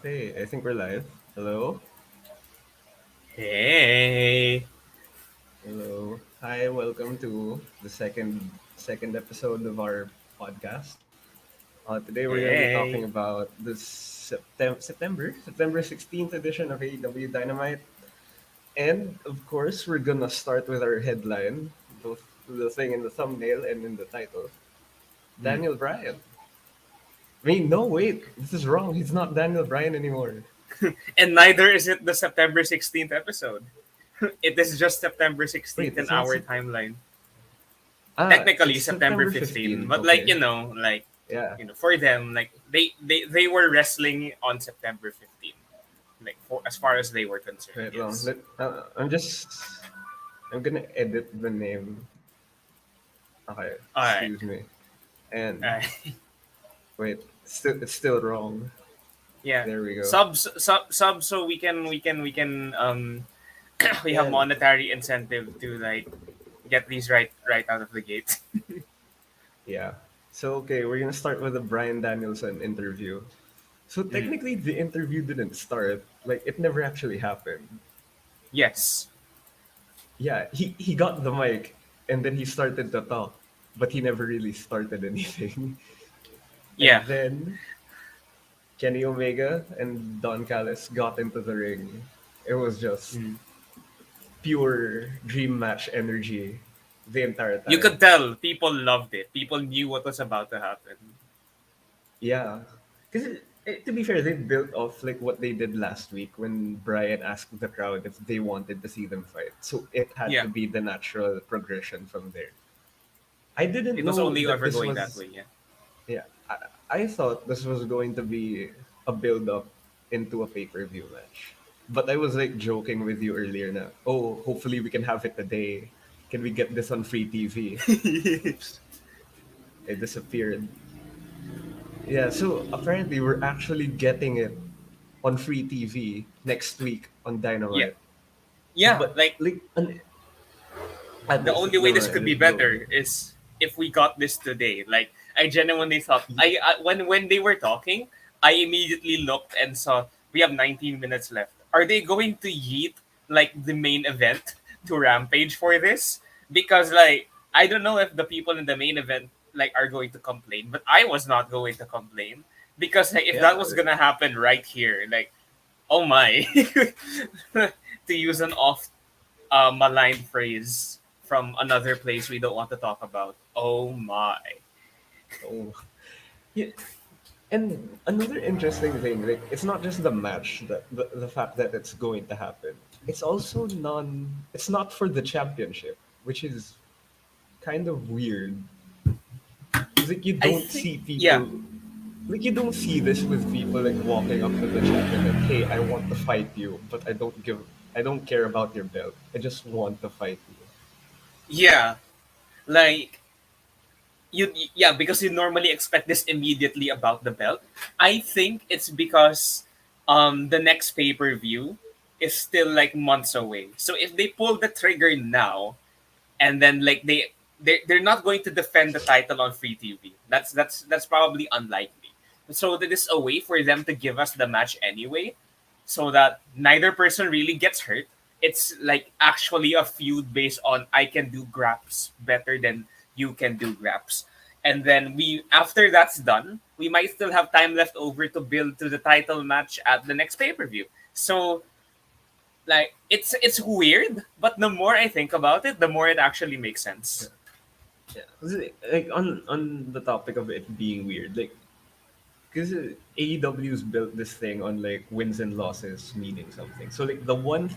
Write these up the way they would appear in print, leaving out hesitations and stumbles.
Okay, I think we're live. Hello, Hey. hello. Hi, welcome to the second episode of our podcast. Today we're gonna be talking Hey. about the September 16th edition of AEW Dynamite, and of course we're gonna start with our headline, both the thing in the thumbnail and in the title. Hmm. Daniel Bryan. I mean, no, wait, this is wrong. He's not Daniel Bryan anymore. And neither is it the September 16th episode. It is just September Wait, 16th in it's not. our timeline. It's Technically September September 15th, 15th. but Okay, yeah. for them, they were wrestling on September 15th. Like for as far as they were concerned, Wait long. yes. I'm gonna edit the name. Okay, All right. excuse me. And All right. wait, it's still wrong. Yeah. There we go. Subs so we have Yeah, monetary incentive to like get these right out of the gate. yeah. So okay, we're gonna start with the Bryan Danielson interview. So Mm. technically, the interview didn't start. Like it never actually happened. Yes. Yeah, he got the mic and then he started to talk, but he never really started anything. And Yeah. then Kenny Omega and Don Callis got into the ring. It was just Mm. pure dream match energy the entire You time. could tell people loved it. People knew what was about to happen. Yeah, because to be fair, they built off like what they did last week when Brian asked the crowd if they wanted to see them fight. So it had Yeah. to be the natural progression from there. I didn't It was know only that ever this going that was. way, yeah. Yeah, I thought this was going to be a build up into a pay per view match. But I was like joking with you earlier na, oh, hopefully we can have it today. Can we get this on free TV? Oops, it disappeared. Yeah, so apparently we're actually getting it on free TV next week on Yeah. Dynamite. Yeah, But like like, the only way never this mind, could be just go better ahead. is if we got this today. Like I genuinely thought when they were talking, I immediately looked and saw we have 19 minutes left. Are they going to yeet like the main event to Rampage for this? Because like I don't know if the people in the main event like are going to complain, but I was not going to complain because like, if that Yeah, was gonna happen right here, like oh my, to use an off maligned phrase from another place we don't want to talk about. Oh my. oh, yeah. And another interesting thing, like it's not just the match that the fact that it's going to happen. It's also it's not for the championship, which is kind of weird. Because like you I don't think see yeah. people like you don't see this with people like walking up to the champion like, hey, I want to fight you, but I don't care about your belt. I just want to fight you. Yeah. Like yeah, because you normally expect this immediately about the belt. I think it's because the next pay-per-view is still like months away. So if they pull the trigger now and then like they're not going to defend the title on free TV. That's probably unlikely. So that is a way for them to give us the match anyway, so that neither person really gets hurt. It's like actually a feud based on I can do graps better than you can do graps. And then we after that's done, we might still have time left over to build to the title match at the next pay-per-view. So like it's weird, but the more I think about it, the more it actually makes sense. Yeah. Yeah. 'Cause, like on the topic of it being weird, like because AEW's built this thing on like wins and losses meaning something. So like the one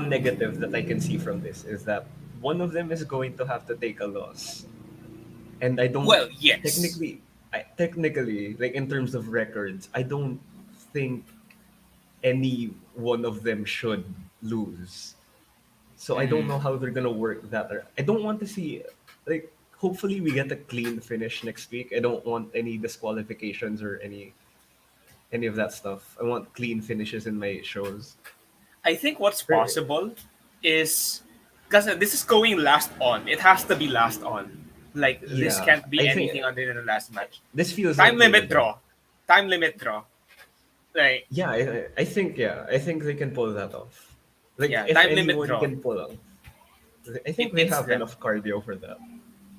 negative that I can see from this is that one of them is going to have to take a loss. And I don't Well, yes. technically like in terms of records, I don't think any one of them should lose. So I don't Mm. know how they're gonna work that. I don't want to see like hopefully we get a clean finish next week. I don't want any disqualifications or any of that stuff. I want clean finishes in my shows. I think what's Er, possible is because this is going last on. It has to be last on. Like this yeah, can't be I think anything other than the last match. this feels Time like main limit event. draw. Time limit draw. Like, Yeah, I think they can pull that off. Like yeah, if time limit anyone draw. can pull off, I think they It's have them. enough cardio for that.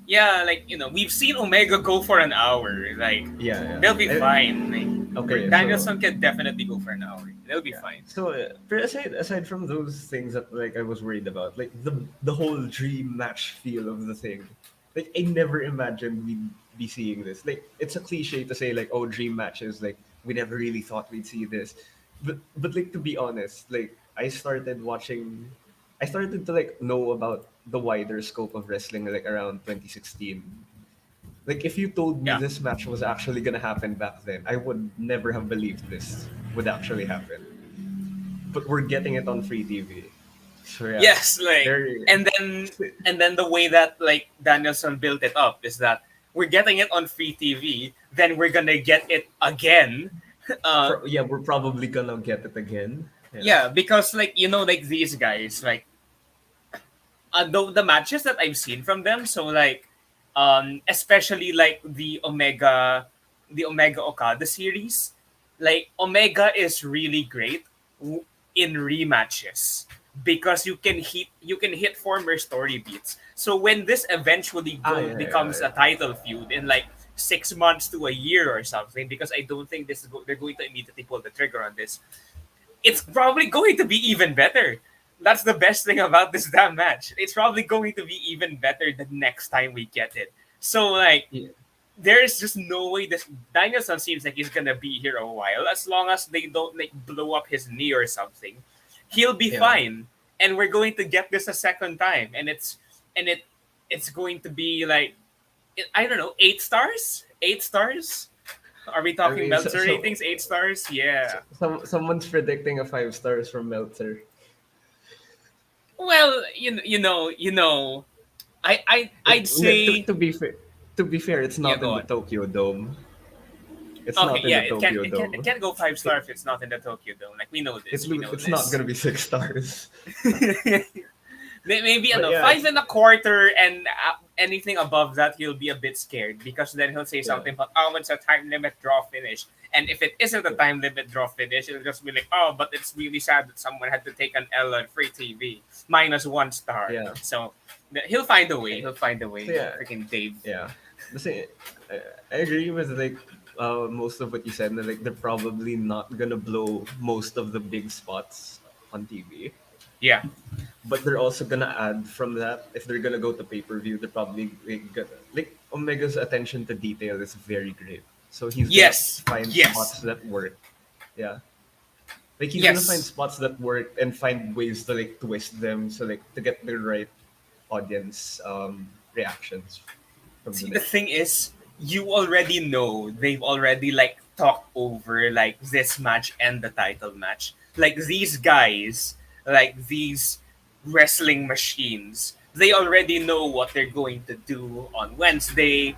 Yeah, like, we've seen Omega go for an hour. Like, Yeah, they'll be yeah. fine. Like, Okay, so Danielson can definitely go for an hour. They'll be yeah. fine. So aside from those things that like I was worried about, like the whole dream match feel of the thing, like I never imagined we'd be seeing this. Like it's a cliche to say like oh dream matches, like we never really thought we'd see this, but like to be honest, like I started to like know about the wider scope of wrestling like around 2016. Like if you told me Yeah. this match was actually gonna happen back then, I would never have believed this would actually happen, but we're getting it on free TV. So yeah, Yes, like, very and then the way that like Danielson built it up is that we're getting it on free TV, then we're gonna get it again. Uh, yeah, we're probably gonna get it again. Yeah, yeah, because like like these guys, like the matches that I've seen from them, so like especially like the Omega Okada series, like Omega is really great in rematches because you can hit former story beats. So when this eventually becomes a yeah. title feud in like 6 months to a year or something, because I don't think they're going to immediately pull the trigger on this, it's probably going to be even better. That's the best thing about this damn match. It's probably going to be even better the next time we get it. So like, Yeah, there's just no way this Danielson seems like he's gonna be here a while. As long as they don't like blow up his knee or something, he'll be yeah. fine. And we're going to get this a second time, and it's going to be like, I don't know, 8 stars. 8 stars. Are we I talking mean, Meltzer ratings? 8 stars. Yeah. someone's predicting a 5 stars from Meltzer. Well, I'd say, To be fair, it's yeah. not in Go the on. Tokyo Dome. It's Okay, not in yeah. the It can Tokyo it can it Dome. can't go 5 star It, if it's not in the Tokyo Dome. Like, we know this. We know it's not this. gonna be 6 stars. Maybe But yeah, 5.25, and anything above that, he'll be a bit scared because then he'll say yeah. something about, oh, it's a time limit draw finish. And if it isn't a time limit draw finish, it'll just be like, oh, but it's really sad that someone had to take an L on free TV, -1 star. Yeah. So he'll find a way. Okay. He'll find a So way. yeah, Freaking Dave. yeah. The same, I agree with like most of what you said. That, like they're probably not gonna blow most of the big spots on TV, Yeah. but they're also gonna add from that. If they're gonna go to pay per view, they're probably gonna like Omega's attention to detail is very great. So he's gonna Yes. find Yes. spots that work. Yeah, like he's gonna find Yes. spots that work and find ways to like twist them so like to get the right audience reactions from the See, the match. thing is, you already know they've already like talked over like this match and the title match. Like, these guys, like these wrestling machines, they already know what they're going to do on Wednesday,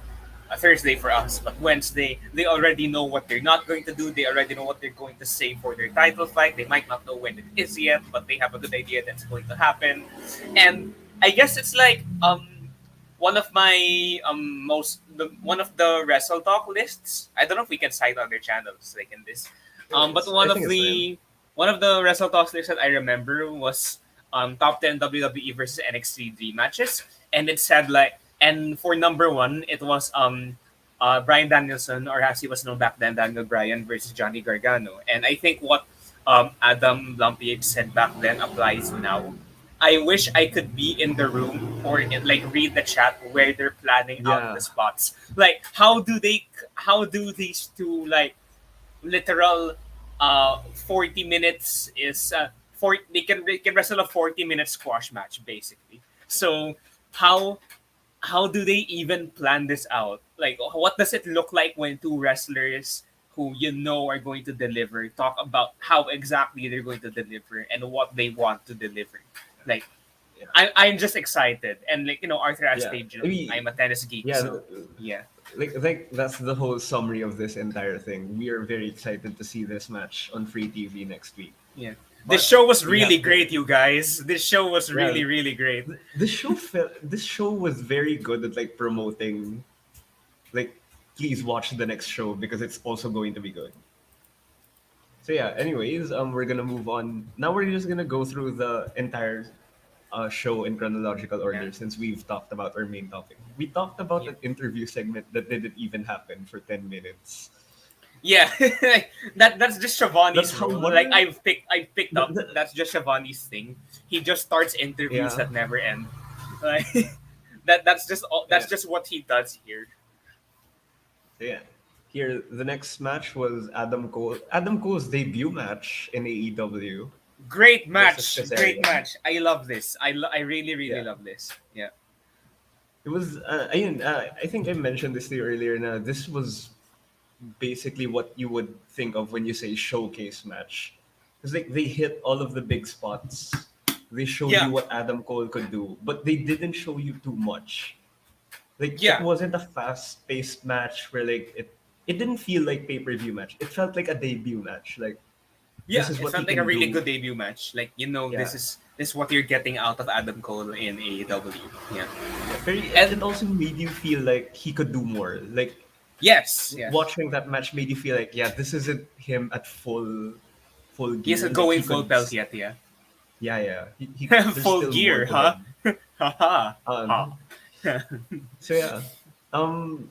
Thursday for us, but Wednesday. They already know what they're not going to do. They already know what they're going to say for their title fight. They might not know when it is yet, but they have a good idea that's going to happen. And I guess it's like one of my one of the Wrestle Talk lists. I don't know if we can cite other channels like in this. But I think it's fine. one of the Wrestle Talks lists that I remember was top 10 WWE versus NXT dream matches, and it said like, and for number one it was Bryan Danielson, or as he was known back then, Daniel Bryan versus Johnny Gargano. And I think what Adam Lumpier said back then applies now. I wish I could be in the room or like read the chat where they're planning out the Yeah, spots. Like, how do these two like literal 40 minutes is they can wrestle a 40-minute squash match basically. So how how do they even plan this out? Like, what does it look like when two wrestlers who are going to deliver talk about how exactly they're going to deliver and what they want to deliver? Like, yeah, I'm just excited, and like, Arthur has yeah. stayed. I mean, I'm a tennis geek, yeah, so yeah, like that's the whole summary of this entire thing. We are very excited to see this match on free TV next week. yeah. This But show was we really have great, you guys. This show was yeah, really, really great. this show was very good at like promoting like please watch the next show because it's also going to be good. So yeah. Anyways, we're gonna move on. Now we're just gonna go through the entire show in chronological Yeah. order since we've talked about our main topic. We talked about Yeah. an interview segment that didn't even happen for 10 minutes. Yeah, that's just That's Shivani's how role. Like one. I've picked up. That's just Shivani's thing. He just starts interviews Yeah. that never end. Like that's just all, Yeah. that's just what he does here. So yeah. Here, the next match was Adam Cole. Adam Cole's debut match in AEW Great versus match, great Kazarian. match. I love this. I really really Yeah. love this. Yeah, It was. I think I mentioned this to you earlier. Now, this was basically what you would think of when you say showcase match, because like they hit all of the big spots. They showed yeah, you what Adam Cole could do, but they didn't show you too much. Like it yeah, wasn't a fast paced match where like it didn't feel like pay per view match. It felt like a debut match. Like this yeah. is It what he felt like a can really do. good debut match. Like Yeah, this is what you're getting out of Adam Cole in AEW. Yeah, yeah. Very. It and also made you feel like he could do more. Like yes, yeah. watching that match made you feel like, yeah, this isn't him at full He gear. isn't Like going he full could, pelt yet. Yeah, yeah, yeah. There's full still more gear, to huh? him. Haha. Ha. Um, so yeah, um,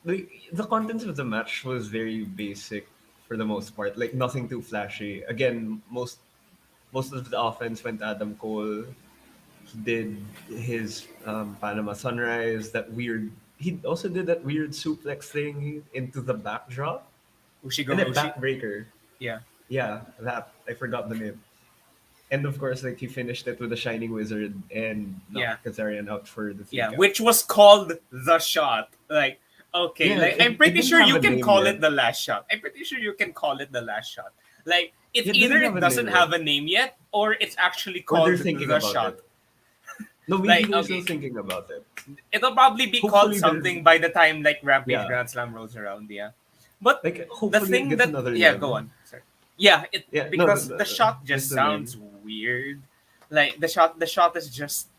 the contents of the match was very basic for the most part. Like nothing too flashy. Again, most of the offense went Adam Cole. He did his Panama Sunrise. That weird. He also did that weird suplex thing into the backdrop and a Ushigoroshi. backbreaker. Yeah. Yeah, that I forgot the name. And of course, like he finished it with a shining wizard and Yeah. knocked Kazarian out for the three Yeah. count. Which was called the shot. Like, okay, Yeah, like I'm it pretty didn't sure have you a can name call yet. it the last shot. I'm pretty sure you can call it the last shot. Like, it's It either didn't have it a doesn't name yet, have a name yet, or it's actually or they're called thinking the about shot. it. No, maybe Like, they're still okay, thinking about it. it'll probably be called Hopefully, there's something by the time like Rampage yeah, Grand Slam rolls around. Yeah. But like the hopefully it thing gets that another yeah, go name. on. Sorry. Yeah, it Yeah, no, because the shot just just the name. sounds weird. Like the shot is just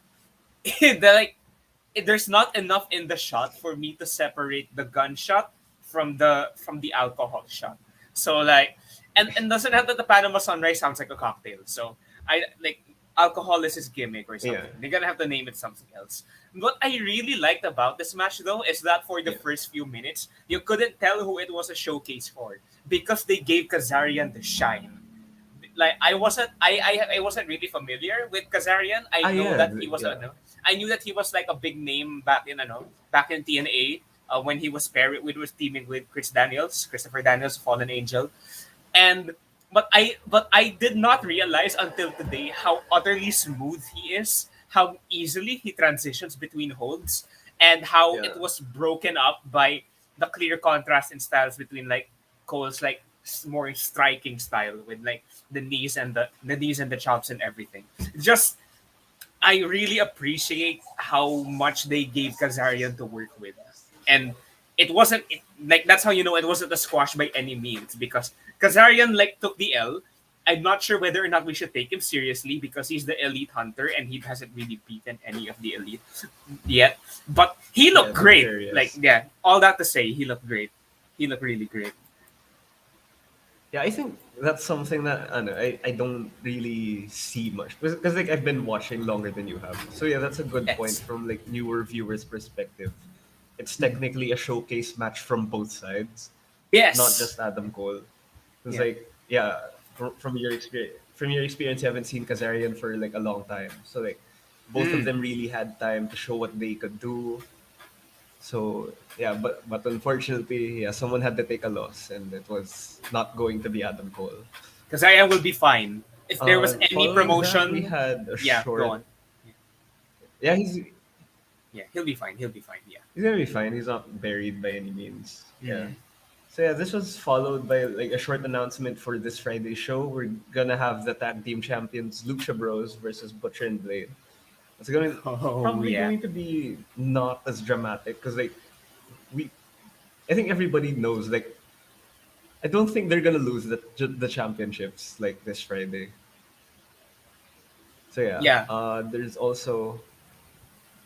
the like there's not enough in the shot for me to separate the gunshot from the alcohol shot. So like and doesn't have that the Panama Sunrise sounds like a cocktail. So I like alcohol is his gimmick or Yeah, something. They're gonna have to name it something else. What I really liked about this match though is that for the yeah, first few minutes you couldn't tell who it was a showcase for because they gave Kazarian the shine. Like I wasn't really familiar with Kazarian. I ah, know yeah, that he was yeah, I knew that he was like a big name back in TNA when he was paired with was teaming with Christopher Daniels, Fallen Angel, and but I did not realize until today how utterly smooth he is, how easily he transitions between holds, and how yeah, it was broken up by the clear contrast in styles between like Cole's like more striking style with like the knees and the chops and everything. Just I really appreciate how much they gave Kazarian to work with, and like that's how you know it wasn't a squash by any means because Kazarian like took the L. I'm not sure whether or not we should take him seriously because he's the elite hunter and he hasn't really beaten any of the elite yet. But he yeah. looked To be great. fair, Like yes. yeah, all that to say, he looked great. He looked really great. Yeah, I think that's something that I know, I don't really see much because like I've been watching longer than you have. So yeah, that's a good point Yes. from like newer viewers' perspective. It's technically a showcase match from both sides, not Yes. just Adam Cole. It's Yeah. like yeah, from your experience, you haven't seen Kazarian for like a long time. So like both of Mm. them really had time to show what they could do. So yeah, but unfortunately, yeah, someone had to take a loss, and it was not going to be Adam Cole. Kazarian will be fine. If there was any Following that, we promotion, had a yeah, go short. on. Yeah, Yeah, he'll be fine. He'll be fine. Yeah. he's gonna be fine. He's not buried by any means. Yeah. Mm. So yeah, this was followed by like a short announcement for this Friday show. We're gonna have the tag team champions Lucha Bros versus Butcher and Blade. It's Oh probably yeah. going to be not as dramatic because like we, I think everybody knows like I don't think they're gonna lose the championships like this Friday. So yeah, Yeah. there's also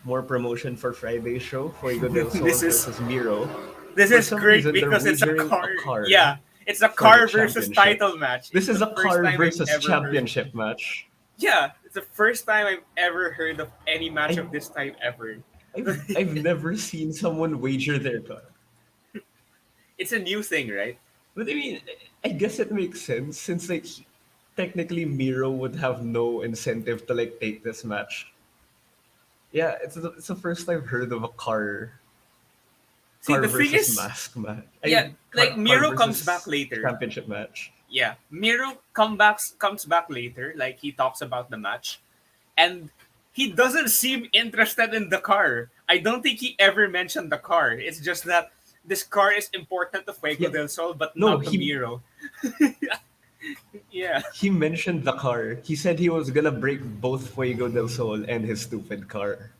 more promotion for Friday's show. Fuego del Sol this is versus Miro. this For is some great reason, they're because it's a wagering a card. card. Yeah, It's a for the car versus championship. title match. This It's is the a first car time I've versus ever heard. championship match. Yeah, it's the first time I've ever heard of any match I of this type ever. I've never seen someone wager their car. It's a new thing, right? But I mean, I guess it makes sense since like technically Miro would have no incentive to like take this match. Yeah, it's the first I've heard of a See, car the thing versus is, mask match. yeah, like Car Miro comes back versus later. championship match. Yeah, Miro comes back later. Like he talks about the match, and he doesn't seem interested in the car. I don't think he ever mentioned the car. It's just that this car is important to Fuego Yeah, del Sol, but no, not to Miro. Yeah. he mentioned the car. He said he was gonna break both Fuego del Sol and his stupid car.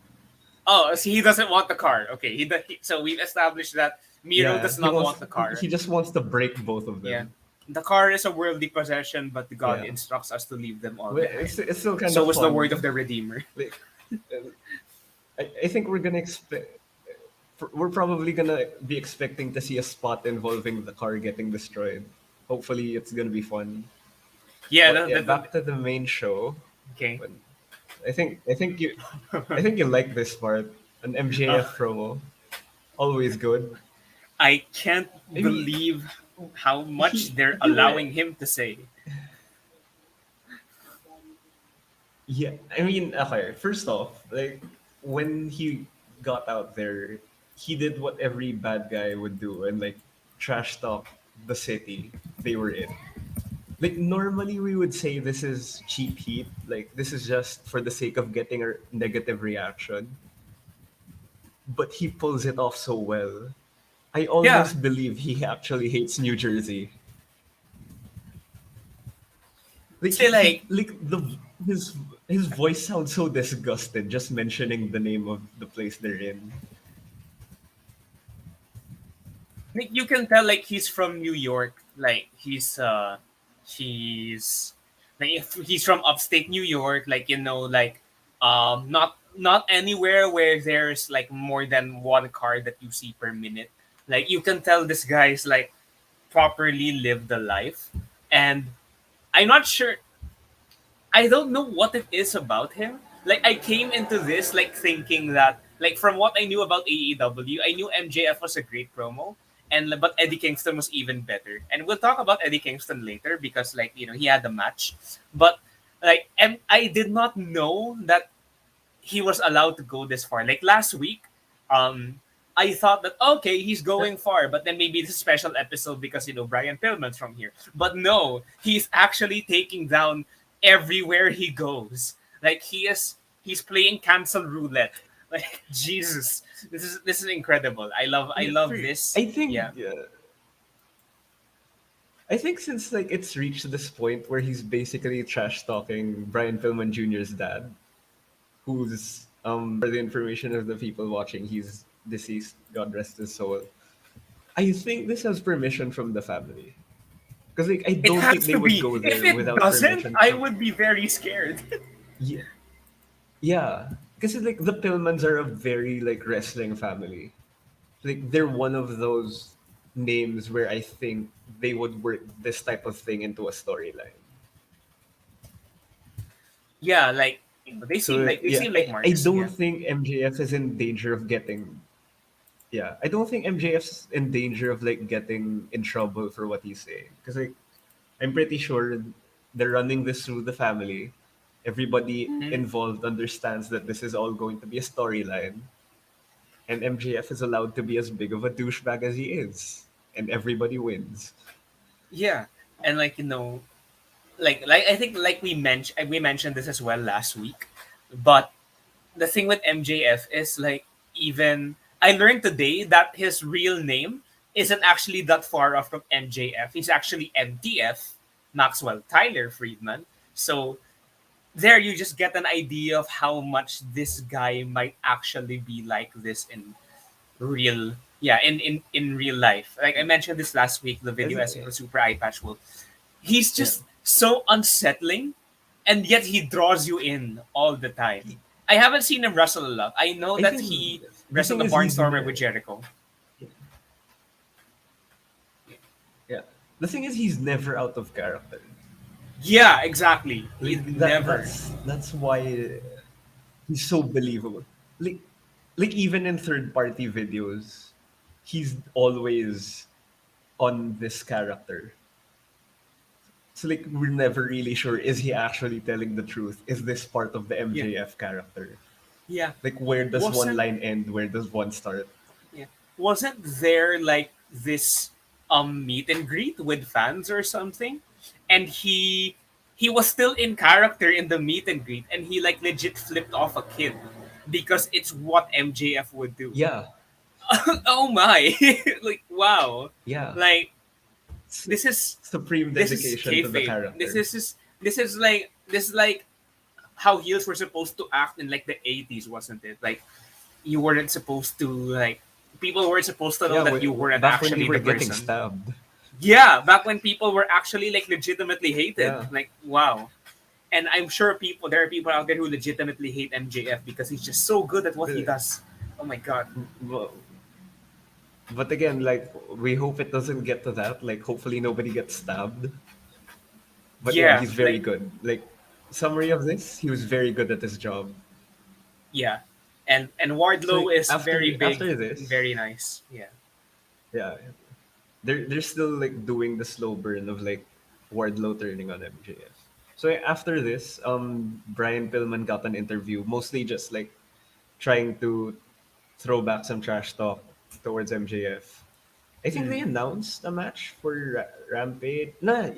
Oh, so he doesn't want the car. Okay, so we've established that Miro Yeah, does not want the he car. just wants to break both of Yeah. them. The car is a worldly possession, but God Yeah, instructs us to leave them all but behind. it's still kind So of was the word of fun. the Redeemer. Like, I think we're gonna expect. We're probably gonna be expecting to see a spot involving the car getting destroyed. Hopefully, it's gonna be fun. Yeah, But yeah, back to the main show. okay. When I think you like this part. An Uh, MJF promo, always good. I can't I mean, believe how much they're he went. allowing him to say. Yeah, I mean, okay. First off, like when he got out there, he did what every bad guy would do and like trash talk the city they were in. Like normally we would say this is cheap heat, like this is just for the sake of getting a negative reaction. But he pulls it off so well. I Yeah, almost believe he actually hates New Jersey. Like say like like his his voice sounds so disgusted just mentioning the name of the place they're in. you can tell like he's from New York. Like he's like if he's from upstate New York. Like like not anywhere where there's like more than one car that you see per minute. Like you can tell this guy's like properly lived the life, and I'm not sure. I don't know what it is about him. Like I came into this like thinking that like from what I knew about AEW, I knew MJF was a great promo, and but Eddie Kingston was even better. And we'll talk about Eddie Kingston later because like he had the match, but like I did not know that he was allowed to go this far. Like last week, I thought that okay, he's going far, but then maybe it's a special episode because Brian Pillman's from here. But no, he's actually taking down everywhere he goes. Like he's playing cancel roulette. Like Jesus, this is incredible. I Yeah, love this. I think Yeah, I think since like it's reached this point where he's basically trash talking Brian Pillman Jr.'s dad, who's for the information of the people watching, he's deceased. God rest his soul. I think this has permission from the family because like I it don't think has they to would be. go If there it without doesn't, permission I from. would be very scared. Yeah, yeah. Because like the Pillmans are a very like wrestling family. Like they're one of those names where I think they would work this type of thing into a storyline. Yeah, like they seem So like they yeah, seem like I marks. don't Yeah. think MJF is in danger of getting. Yeah, I don't think MJF's in danger of like getting in trouble for what he's saying because like I'm pretty sure they're running this through the family. Everybody Mhm. involved understands that this is all going to be a storyline, and MJF is allowed to be as big of a douchebag as he is, and everybody wins. Yeah, and like I think like we mentioned this as well last week, but the thing with MJF is like even I learned today that his real name isn't actually that far off from MJF. He's actually MTF, Maxwell Tyler Friedman. So there you just get an idea of how much this guy might actually be like this in real yeah in real life. Like I mentioned this last week, the I video as think, the super eye patch will. He's yeah, just so unsettling, and yet he draws you in all the time. I haven't seen him wrestle a lot. I know I that think he the wrestled thing a is barnstormer with Jericho. yeah. the thing is, he's never out of character. Yeah, exactly. He Like that. never. That's why he's so believable. Like even in third party videos, he's always on this character. So like we're never really sure, is he actually telling the truth? Is this part of the Yeah, MJF character? yeah. Like where does one Wasn't line end? Where does one start? yeah wasn't there like this meet and greet with fans or something, and he was still in character in the meet and greet, and he like legit flipped off a kid because it's what MJF would do. Yeah, Oh my! Like wow! yeah. Like Su- this is Supreme this is dedication to the kayfabe. This character. is just this is like how heels were supposed to act in like the 80s, wasn't it? Like you weren't supposed to like people weren't supposed to know Yeah, that you weren't back when they actually were the getting person. stabbed. Yeah, back when people were actually like legitimately hated. Yeah. Like wow. And I'm sure there are people out there who legitimately hate MJF because he's just so good at what he Uh, does. Oh my god. Well, but again, like we hope it doesn't get to that. Like hopefully nobody gets stabbed. But yeah, Yeah, he's very like good. Like summary of this, he was very good at his job. yeah. And So Wardlow like is very big after and this, very nice. Yeah. yeah, they're still like doing the slow burn of like Wardlow turning on MJF. So after this, Brian Pillman got an interview, mostly just like trying to throw back some trash talk towards MJF. I think they Mm. announced a match for Rampage. No,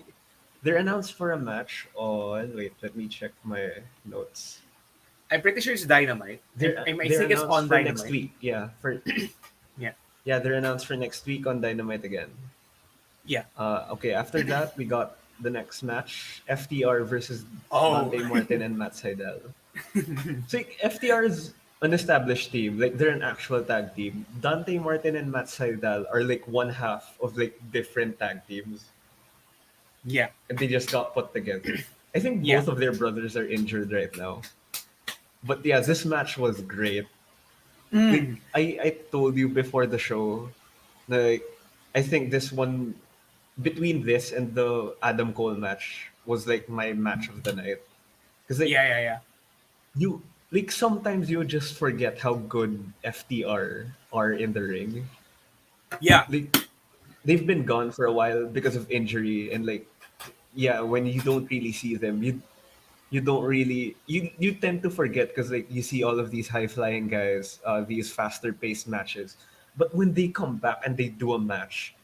they're announced for a match on. Wait, let me check my notes. I'm pretty sure it's Dynamite. I They're think it's announced on for next Dynamite. week. Yeah, for Yeah. yeah, they're announced for next week on Dynamite again. Yeah. Okay, after that we got the next match: FTR versus Oh. Dante Martin and Matt Sydal. So like, FTR is an established team. Like they're an actual tag team. Dante Martin and Matt Sydal are like one half of like different tag teams, Yeah. and they just got put together. I think Yeah. both of their brothers are injured right now. But yeah, this match was great. Like Mm. I told you before the show, like I think this one, between this and the Adam Cole match, was like my match of the night. Because like Yeah, yeah, yeah. you like sometimes you just forget how good FTR are in the ring. Yeah. Like they've been gone for a while because of injury, and like yeah, when you don't really see them, you don't really you tend to forget because like you see all of these high flying guys, these faster paced matches. But when they come back and they do a match,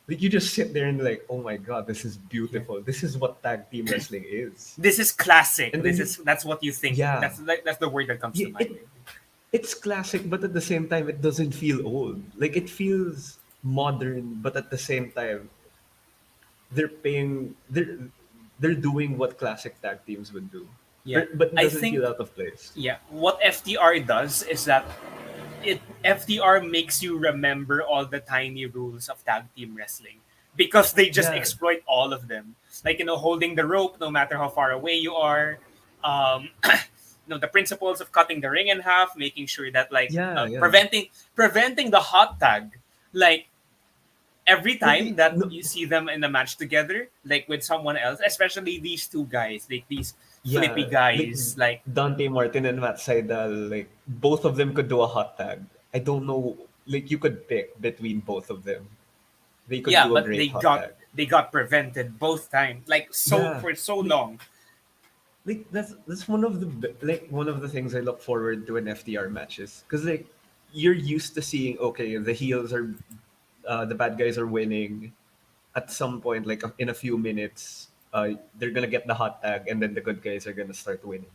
like you just sit there and like, oh my god, this is Yeah. beautiful. This is what tag team wrestling is. This is classic. And then This you, is that's what you think. yeah, That's the word that comes to yeah, mind. it's classic, but at the same time, it doesn't feel old. Like it feels modern, but at the same time, they're paying they're doing what classic tag teams would do, Yeah. but it I doesn't think feel out of place. yeah, what FTR does is that it FTR makes you remember all the tiny rules of tag team wrestling because they just Yeah, exploit all of them. Like holding the rope no matter how far away you are. The principles of cutting the ring in half, making sure that like yeah. preventing the hot tag. Like every Like time that no, you see them in a match together, like with someone else, especially these two guys, like these flippy yeah, like guys, like Dante Martin and Matt Sydal, like both of them could do a hot tag. I don't know, like you could pick between both of them. They could yeah, do a but great hot tag. they got prevented both times, like so Yeah, for so like long. that's one of the like one of the things I look forward to in FTR matches, because like you're used to seeing, okay, the heels are the bad guys are winning at some point, like in a few minutes. They're gonna get the hot tag, and then the good guys are gonna start winning.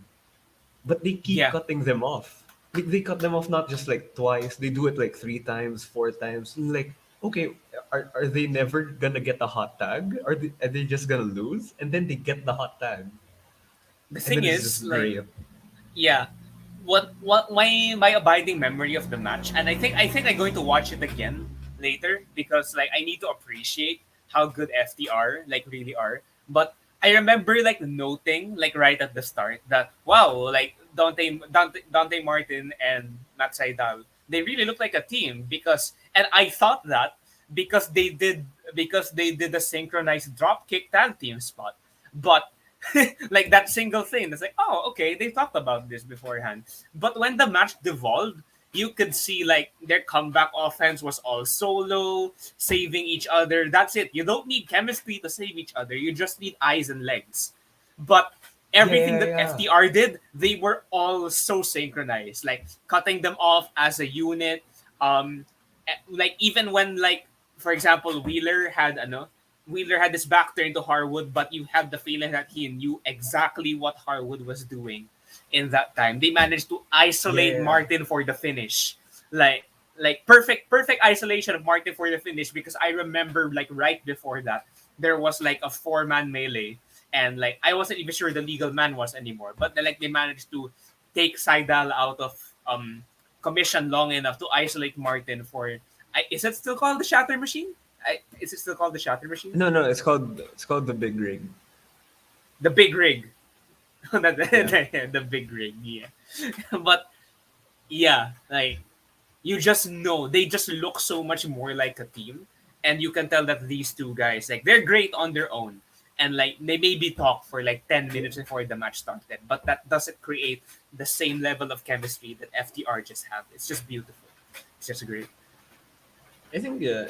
But they keep Yeah, cutting them off. Like they cut them off not just like twice; they do it like three times, four times. And like, okay, are they never gonna get a hot tag? Are they just gonna lose? And then they get the hot tag, the and thing then it's is, just like, great. yeah, what my abiding memory of the match, and I think I'm going to watch it again later because like I need to appreciate how good FTR like really are. But I remember like noting like right at the start that wow, like Dante Martin and Matt Sydal, they really look like a team because, and I thought that because they did because they did a synchronized drop kick tag team spot. But like that single thing, it's like, oh, okay, they talked about this beforehand. But when the match devolved, you could see like their comeback offense was all solo, saving each other. That's it. You don't need chemistry to save each other. You just need eyes and legs. But everything Yeah, that yeah. FTR did, they were all so synchronized, like cutting them off as a unit. Like even when like for example Wheeler had this back turn to Harwood, but you have the feeling that he knew exactly what Harwood was doing in that time. They managed to isolate Yeah. Martin for the finish. Like perfect isolation of Martin for the finish, because I remember like right before that there was like a four-man melee, and like I wasn't even sure the legal man was anymore, but like they managed to take Seidel out of commission long enough to isolate Martin for. Is it still called the Shatter Machine? Is it still called the Shatter Machine? No, no, it's called the Big Rig. The Big Rig. Yeah. The Big Rig, yeah. But yeah, like you just know they just look so much more like a team, and you can tell that these two guys like they're great on their own, and like they maybe talk for like 10 minutes Yeah. before the match started, but that doesn't create the same level of chemistry that FTR just have. It's just beautiful. It's just great. I think yeah,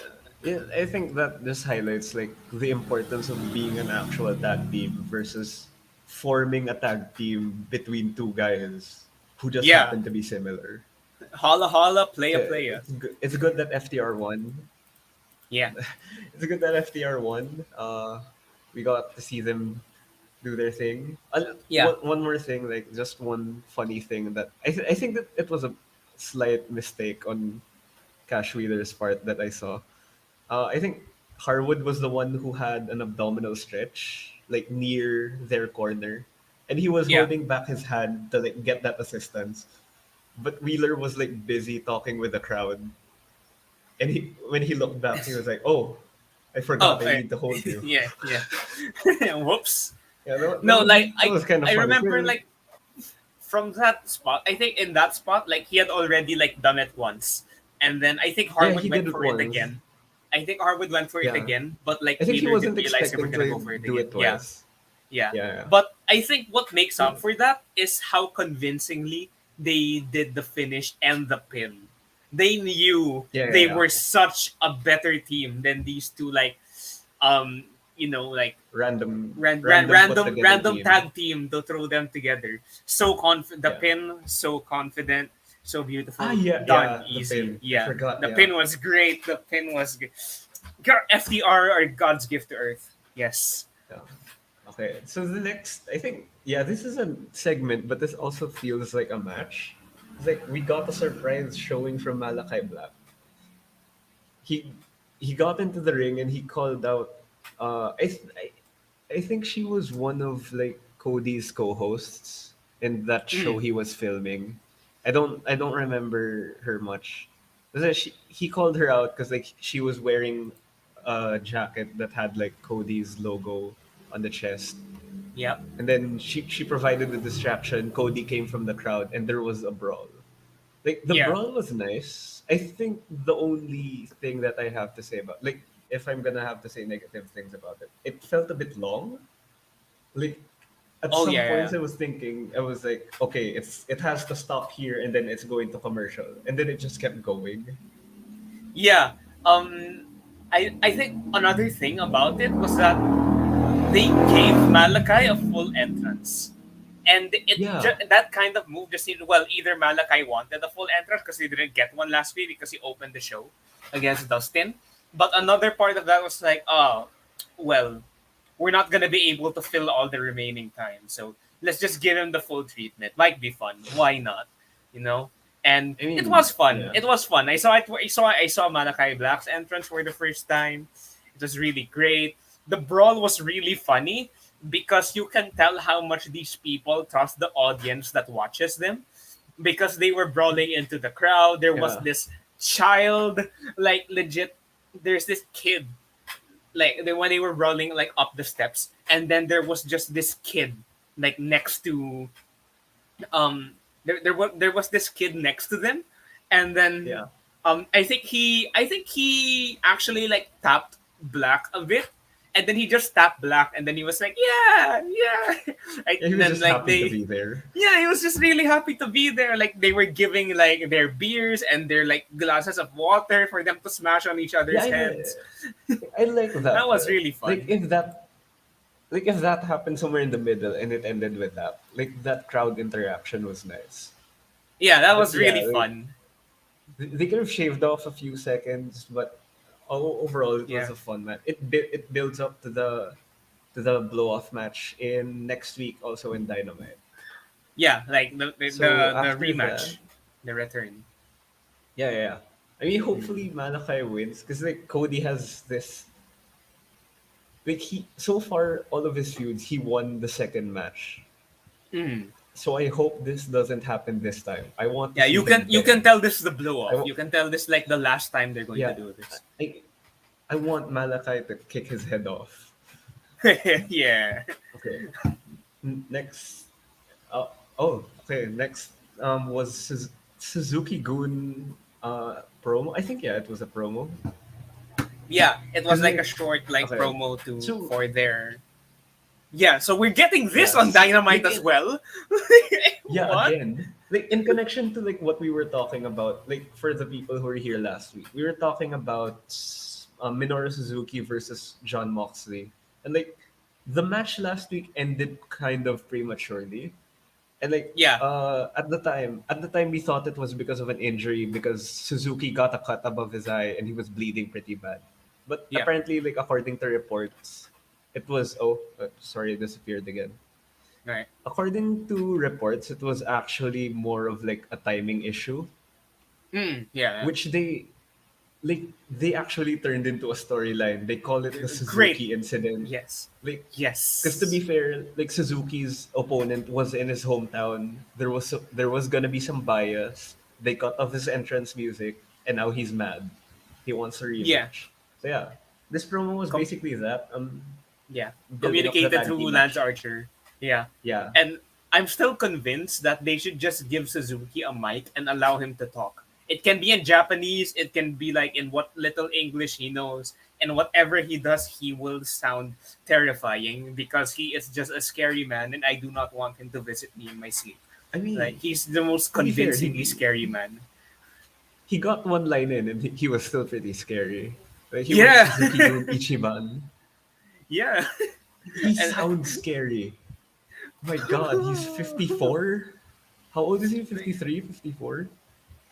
I think that this highlights like the importance of being an actual tag team versus forming a tag team between two guys who just Yeah, happen to be similar. holla holla, playa So playa. it's good that FTR won. Yeah, It's good that FTR won. We got to see them do their thing. yeah, One more thing, like just one funny thing that I think that it was a slight mistake on Cash Wheeler's part that I saw. I think Harwood was the one who had an abdominal stretch, like near their corner, and he was yeah. holding back his hand to like get that assistance. But Wheeler was like busy talking with the crowd, and when he looked back, he was like, "Oh, I Oh, forgot. I need to hold you." yeah, yeah. Whoops. Yeah, No, like that was kind of I funny. remember like from that spot, I think in that spot, like he had already like done it once, and then I think Yeah, Harwood he went did it for it once. again. I think Harwood went for it Yeah, again, but like I think he Wheeler didn't wasn't realize they were expecting gonna to go for it do again. it Yeah, twice. yeah. Yeah, But I think what makes yeah, up for that is how convincingly they did the finish and the pin. They knew yeah, yeah, they yeah. were such a better team than these two, like um like Random put together random team. tag team to throw them together. So the Yeah. pin, so confident, so Ah, beautiful, yeah, done yeah. The easy. pin. I Yeah, forgot. the Yeah. pin was great. The pin was good. FTR are God's gift to Earth. Yes. Yeah. Okay. So the next, I think, yeah, this is a segment, but this also feels like a match. It's like we got a surprise showing from Malachi Black. He he got into the ring and he called out. I think she was one of like Cody's co-hosts in that show Mm, he was filming. I don't remember her much. He called her out because like she was wearing a jacket that had like Cody's logo on the chest, yep. and then she provided the distraction. Cody came from the crowd, and there was a brawl. Like the Yeah. brawl was nice. I think the only thing that I have to say about like if I'm gonna have to say negative things about it, it felt a bit long. Like at Oh some yeah, points yeah. I was thinking I was like, okay, it has to stop here and then it's going to commercial. And then it just kept going. Yeah. Um, I think another thing about it was that they gave Malachi a full entrance. And Yeah. that kind of move just needed, well, either Malachi wanted a full entrance because he didn't get one last week because he opened the show against Dustin. But another part of that was like, oh, well, we're not gonna be able to fill all the remaining time. So let's just give him the full treatment. Might be fun. Why not? You know? And I it was mean, fun. yeah. It was fun. I saw Malachi Black's entrance for the first time. It was really great. The brawl was really funny because you can tell how much these people trust the audience that watches them, because they were brawling into the crowd. There was Yeah. this child, like legit. There's this kid, like when they were rolling like up the steps, and then there was just this kid like next to um there was this kid next to them, and then Yeah. I think he actually like tapped black a bit, and then he just tapped black, and then he was like, "Yeah, yeah," like, Yeah, he and was then just like happy to they, be there. yeah, he was just really happy to be there. Like they were giving like their beers and their like glasses of water for them to smash on each Yeah, other's heads. I like That that. was really Like fun. if that like if that happened somewhere in the middle and it ended with that, like that crowd interaction was nice. Yeah, that But was yeah, really like fun. they could have shaved off a few seconds, but overall it was Yeah, a fun match. It builds up to the blow off match in next week, also in Dynamite. yeah, like So the after that, rematch, the return. yeah. I mean, Mm. hopefully Malachi wins because like Cody has this like he so far all of his feuds he won the second match. Mm. So I hope this doesn't happen this time. I want to Yeah, see him you can bend. tell this is the blow I off. wa- You can tell this like the last time they're going to yeah, do this. I I want Malachi to kick his head off. Yeah. Okay. Next. Uh, oh, okay. Next was Suzuki Gun promo. I think yeah, it was a promo. Yeah, it was Cause like a like short like okay, promo to so for their. Yeah, so we're getting this on yes, Dynamite like as it, well. yeah, What? again, like in connection to like what we were talking about, like for the people who were here last week, we were talking about Minoru Suzuki versus John Moxley, and like the match last week ended kind of prematurely, and like Yeah, at the time we thought it was because of an injury because Suzuki got a cut above his eye and he was bleeding pretty bad, but yeah. apparently like according to reports, it was sorry it disappeared again. Right. According to reports, it was actually more of like a timing issue, Mm, yeah. which they actually turned into a storyline. They call it the Great. Suzuki incident. Yes. Like, because to be Yes. fair, like Suzuki's opponent was in his hometown. There was gonna be some bias. They cut off his entrance music, and now he's mad. He wants a Yeah. rematch. So yeah, this promo was Com- basically that. yeah. Building up the Communicated tag through team Lance match. Archer. Yeah. Yeah, And I'm still convinced that they should just give Suzuki a mic and allow him to talk. It can be in Japanese, it can be like in what little English he knows, and whatever he does, he will sound terrifying because he is just a scary man and I do not want him to visit me in my sleep. I Like mean, he's the most to be fair, convincingly scary man. he got one line in and he was still pretty scary. Like he went Yeah. Suzuki Gun Ichiban. Yeah. He And sounds scary. My god, he's 54? How old is he? 53, 54?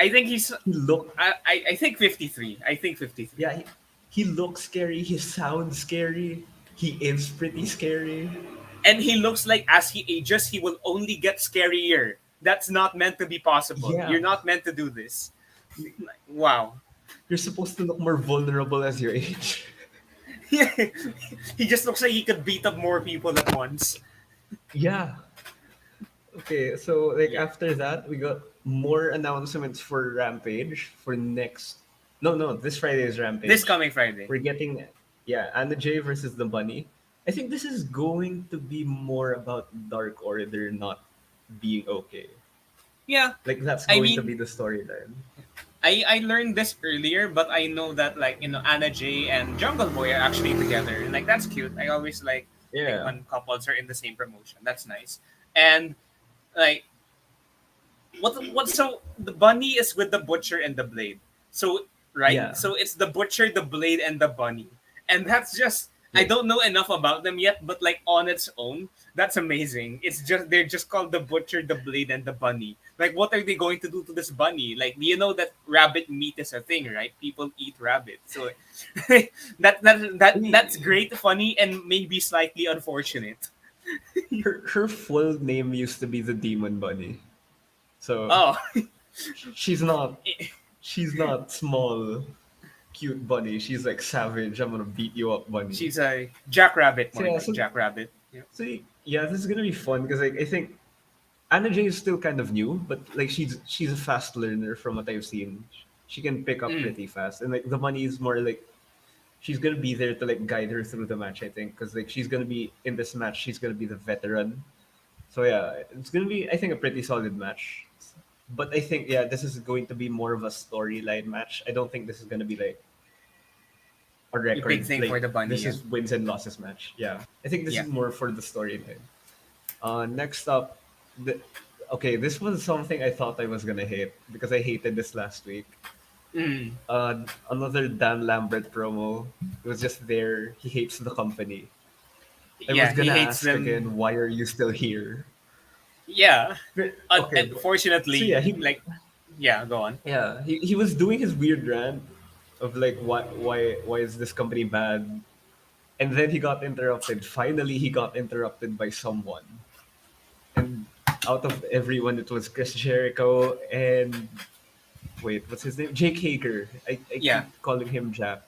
I think he's He look I think 53. I think 53. yeah, he looks scary, he sounds scary, he is pretty scary. And he looks like as he ages, he will only get scarier. That's not meant to be possible. You're Yeah. not meant to do this. Wow. You're supposed to look more vulnerable as your age. He just looks like he could beat up more people at once. Yeah. Okay, so like Yeah. after that, we got more announcements for Rampage for next. No, this Friday is This Rampage. coming Friday. We're getting, yeah, Anna Jay versus the Bunny. I think this is going to be more about Dark Order not being okay. Yeah. Like that's I going to mean, be the storyline. I learned this earlier, but I know that like Anna Jay and Jungle Boy are actually together, and like that's cute. I always like Yeah, when couples are in the same promotion. That's nice. And like what so the bunny is with the butcher and the blade. So right? yeah, So it's the butcher, the blade, and the bunny. And that's just I yeah. don't know enough about them yet, but like on its own, that's amazing. It's just they're just called the butcher, the blade, and the bunny. Like what are they going to do to this bunny? Like do you know that rabbit meat is a thing, right? People eat rabbit. So I that's mean, great, funny, and maybe slightly unfortunate. her full name used to be the Demon Bunny, so Oh, she's not she's not small, cute bunny. She's like savage. I'm gonna beat you up, bunny. she's a jackrabbit, So more yeah, like jackrabbit. Yeah. so yeah, this is gonna be fun because like I think Anna Jay is still kind of new, but like she's a fast learner from what I've seen. She can pick up Mm, pretty fast, and like the bunny is more like she's gonna be there to like guide her through the match. I think because like she's gonna be in this match, she's gonna be the veteran. So yeah, it's gonna be I think a pretty solid match. But I think yeah, this is going to be more of a storyline match. I don't think this is gonna be like a A big record. thing for Like the bunny. this Yeah. is wins and losses match. Yeah, I think this Yeah. is more for the storyline. Next up, the, okay, this was something I thought I was gonna hate because I hated this last week. Mm. Another Dan Lambert promo. It was just there. He hates the company. I was Yeah. He gonna hates ask them. again, why are you still here? Yeah. Okay, so yeah, Unfortunately, like, yeah. Go on. he was doing his weird rant of like why is this company bad? And then he got interrupted. Finally, he got interrupted by someone. And out of everyone, it was Chris Jericho and wait, what's his name? Jake Hager. I Yeah. keep calling him Jack.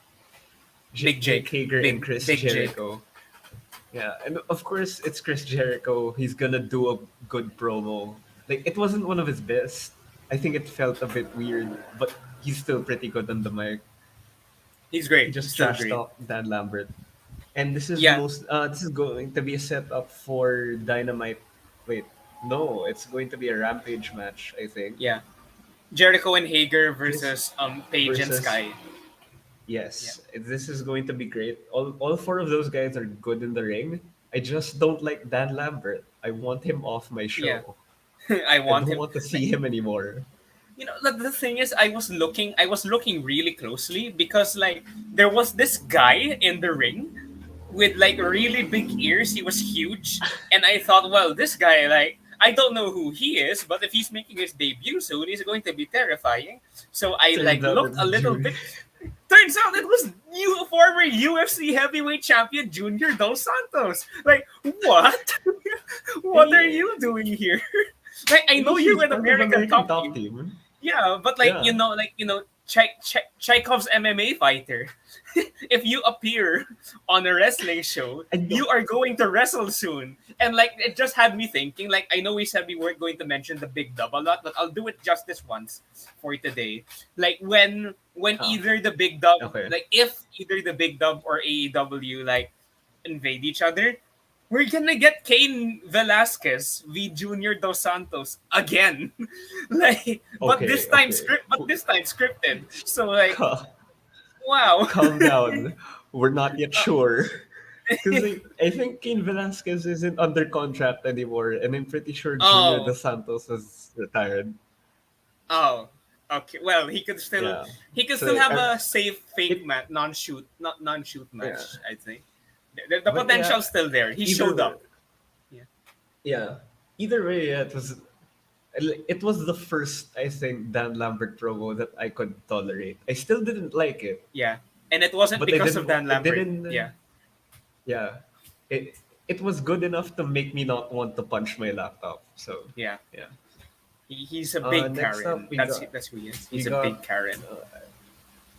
Big Jake Jake. Hager and Chris Big Jake. Jericho. Yeah, and of course it's Chris Jericho. He's gonna do a good promo. Like it wasn't one of his best. I think it felt a bit weird, but he's still pretty good on the mic. He's He great. He's just still trash great. talked Dan Lambert. And Yeah. this is going to be a setup for Dynamite. Wait, no, it's going to be a Rampage match, I think. Yeah. Jericho and Hager This versus Paige and versus Sky. Yeah. yes, this is going to be great. All four of those guys are good in the ring. I just don't like Dan Lambert. I want him off my Yeah. show. I I want don't him. want to Like, see him anymore. the thing is, I was looking really closely because like there was this guy in the ring with like really big ears. He was huge, and I thought, well, this guy, like, I don't know who he is, but if he's making his debut soon, he's going to be terrifying. So I Turns like out looked it's a little Junior. bit. Turns out it was former UFC heavyweight champion Junior Dos Santos. Like, what? I What are mean, you doing here? Like, I I mean, know you're he's with part of American American Top Top Team. Team. Yeah, but Yeah, Chekhov's MMA fighter. If you appear on a wrestling show, I don't. you are going to wrestle soon. And like it just had me thinking, like I know we said we weren't going to mention the big dub a lot, but I'll do it just this once for today. Like when Oh, either the big dub okay. like if either the big dub or AEW like invade each other, we're gonna get Kane Velasquez v Junior Dos Santos again. Like Okay, okay. but this time scripted. So like Cal- wow. Calm down. We're not yet Uh, sure. Because I think Cain Velasquez isn't under contract anymore, and I'm pretty sure Junior oh. Dos Santos has retired. Oh. Okay. Well, Yeah. he could So still have I, a safe fake it match, non shoot yeah. match. I think the But yeah, potential's still there. He either showed way, up. Yeah. yeah. Either way, yeah, it was the first I think Dan Lambert promo that I could tolerate. I still didn't like it, Yeah. And it wasn't but I because of didn't. Dan It Lambert. didn't. Yeah. Yeah. It was good enough to make me not want to punch my laptop. So Yeah. yeah. He's a big Next up Karen. That's who he is. we He's a got big Karen. uh,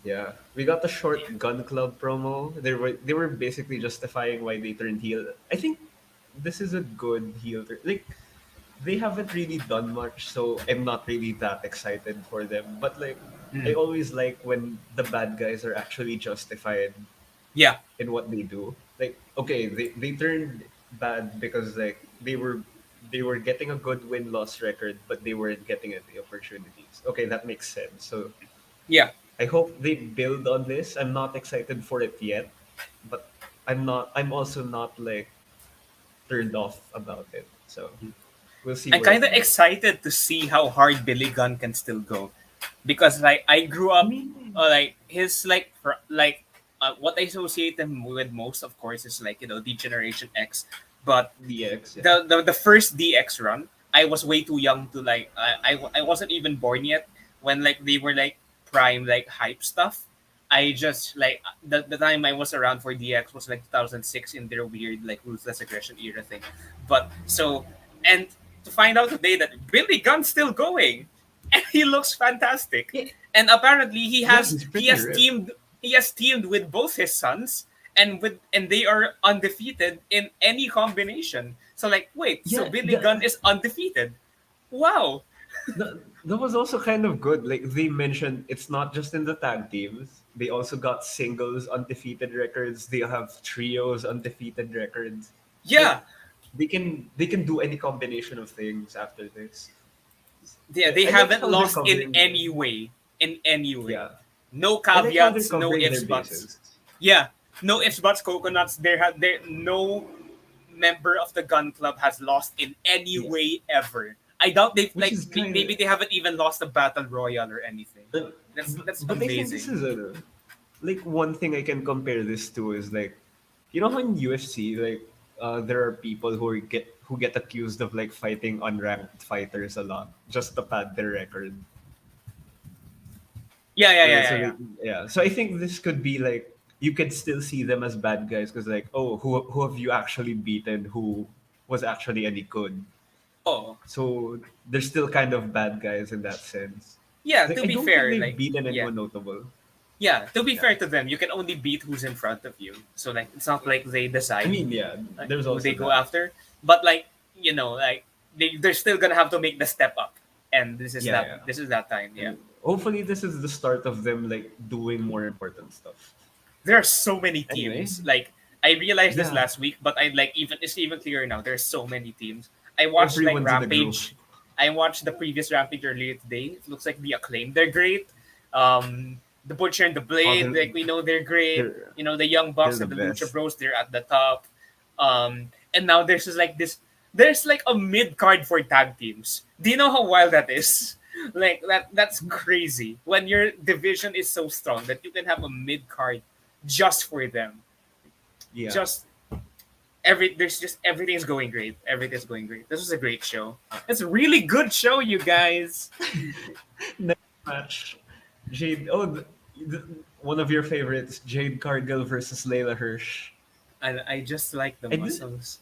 yeah, we got the short Gun Club promo. They were basically justifying why they turned heel. I think this is a good heel. Like they haven't really done much, so I'm not really that excited for them. But like I Mm. always like when the bad guys are actually justified Yeah. in what they do. Like okay, they turned bad because like they were getting a good win loss record, but they weren't getting any opportunities. Okay, that makes sense. So Yeah. I hope they build on this. I'm not excited for it yet, but I'm not. I'm also not like turned off about it. So we'll see I'm where kind it of goes. excited to see how hard Billy Gunn can still go, because like I grew I up, mean, like his what I associate him with most, of course, is like the Generation X, but DX, yeah. the first DX run, I was way too young to like I wasn't even born yet when like they were like prime like hype stuff. I just like the time I was around for DX was like 2006 in their weird like ruthless aggression era thing. But so and to find out today that Billy Gunn's still going and he looks fantastic. Yeah, And apparently yeah, he's pretty ripped. he has teamed with both his sons and they are undefeated in any combination. So like wait, so Yeah, Billy Gunn is undefeated. Wow. that was also kind of good. Like they mentioned, it's not just in the tag teams. They also got singles undefeated records. They have trios undefeated records. Like Yeah. they can do any combination of things after this. Yeah, I, they I like haven't how they're lost in covering. any way. In any way. Yeah, No I like how they're caveats, no covering their ifs, buts. bases. Yeah, no ifs buts coconuts. There no member of the gun club has lost in any Yeah, way ever. I doubt they've which like is kind of. maybe they haven't even lost a battle royal or anything. That's But I think this amazing. is a like one thing I can compare this to is like, you know, how in UFC like there are people who get accused of like fighting unranked fighters a lot just to pad their record. Yeah, yeah, yeah, So yeah, yeah. like, yeah, so I think this could be like you could still see them as bad guys because like, oh, who have you actually beaten who was actually any good? Oh, So they're still kind of bad guys in that sense. yeah. Like To I be don't think fair, they've like beaten yeah, anyone notable. yeah. To be Yeah, fair to them, you can only beat who's in front of you. So like, it's not like they I decide mean, yeah, there's who also they go that. after, but like like they're still gonna have to make the step up, and Yeah, yeah. this is that time. Yeah. And hopefully this is the start of them like doing more important stuff. There are so many Anyway, teams. Like I realized this yeah, last week, but I like even it's even clearer now. There's so many teams. I watched like everyone's in a group. Rampage. I watched the previous Rampage earlier today. It looks like the Acclaim. They're great. The Butcher and the Oh, Blade, like we know they're great. they're You know the Young they're Bucks the and the Lucha best. Bros. They're at the top. And now there's just like this. There's like a mid card for tag teams. Do you know how wild that is? Like that's crazy. When your division is so strong that you can have a mid card just for them. Yeah. Just there's just everything's going great. Everything's going great. This was a great show. It's a really good show, you guys. Next match, Jade. Oh, one of your favorites, Jade Cargill versus Layla Hirsch. And I just like the I did. muscles.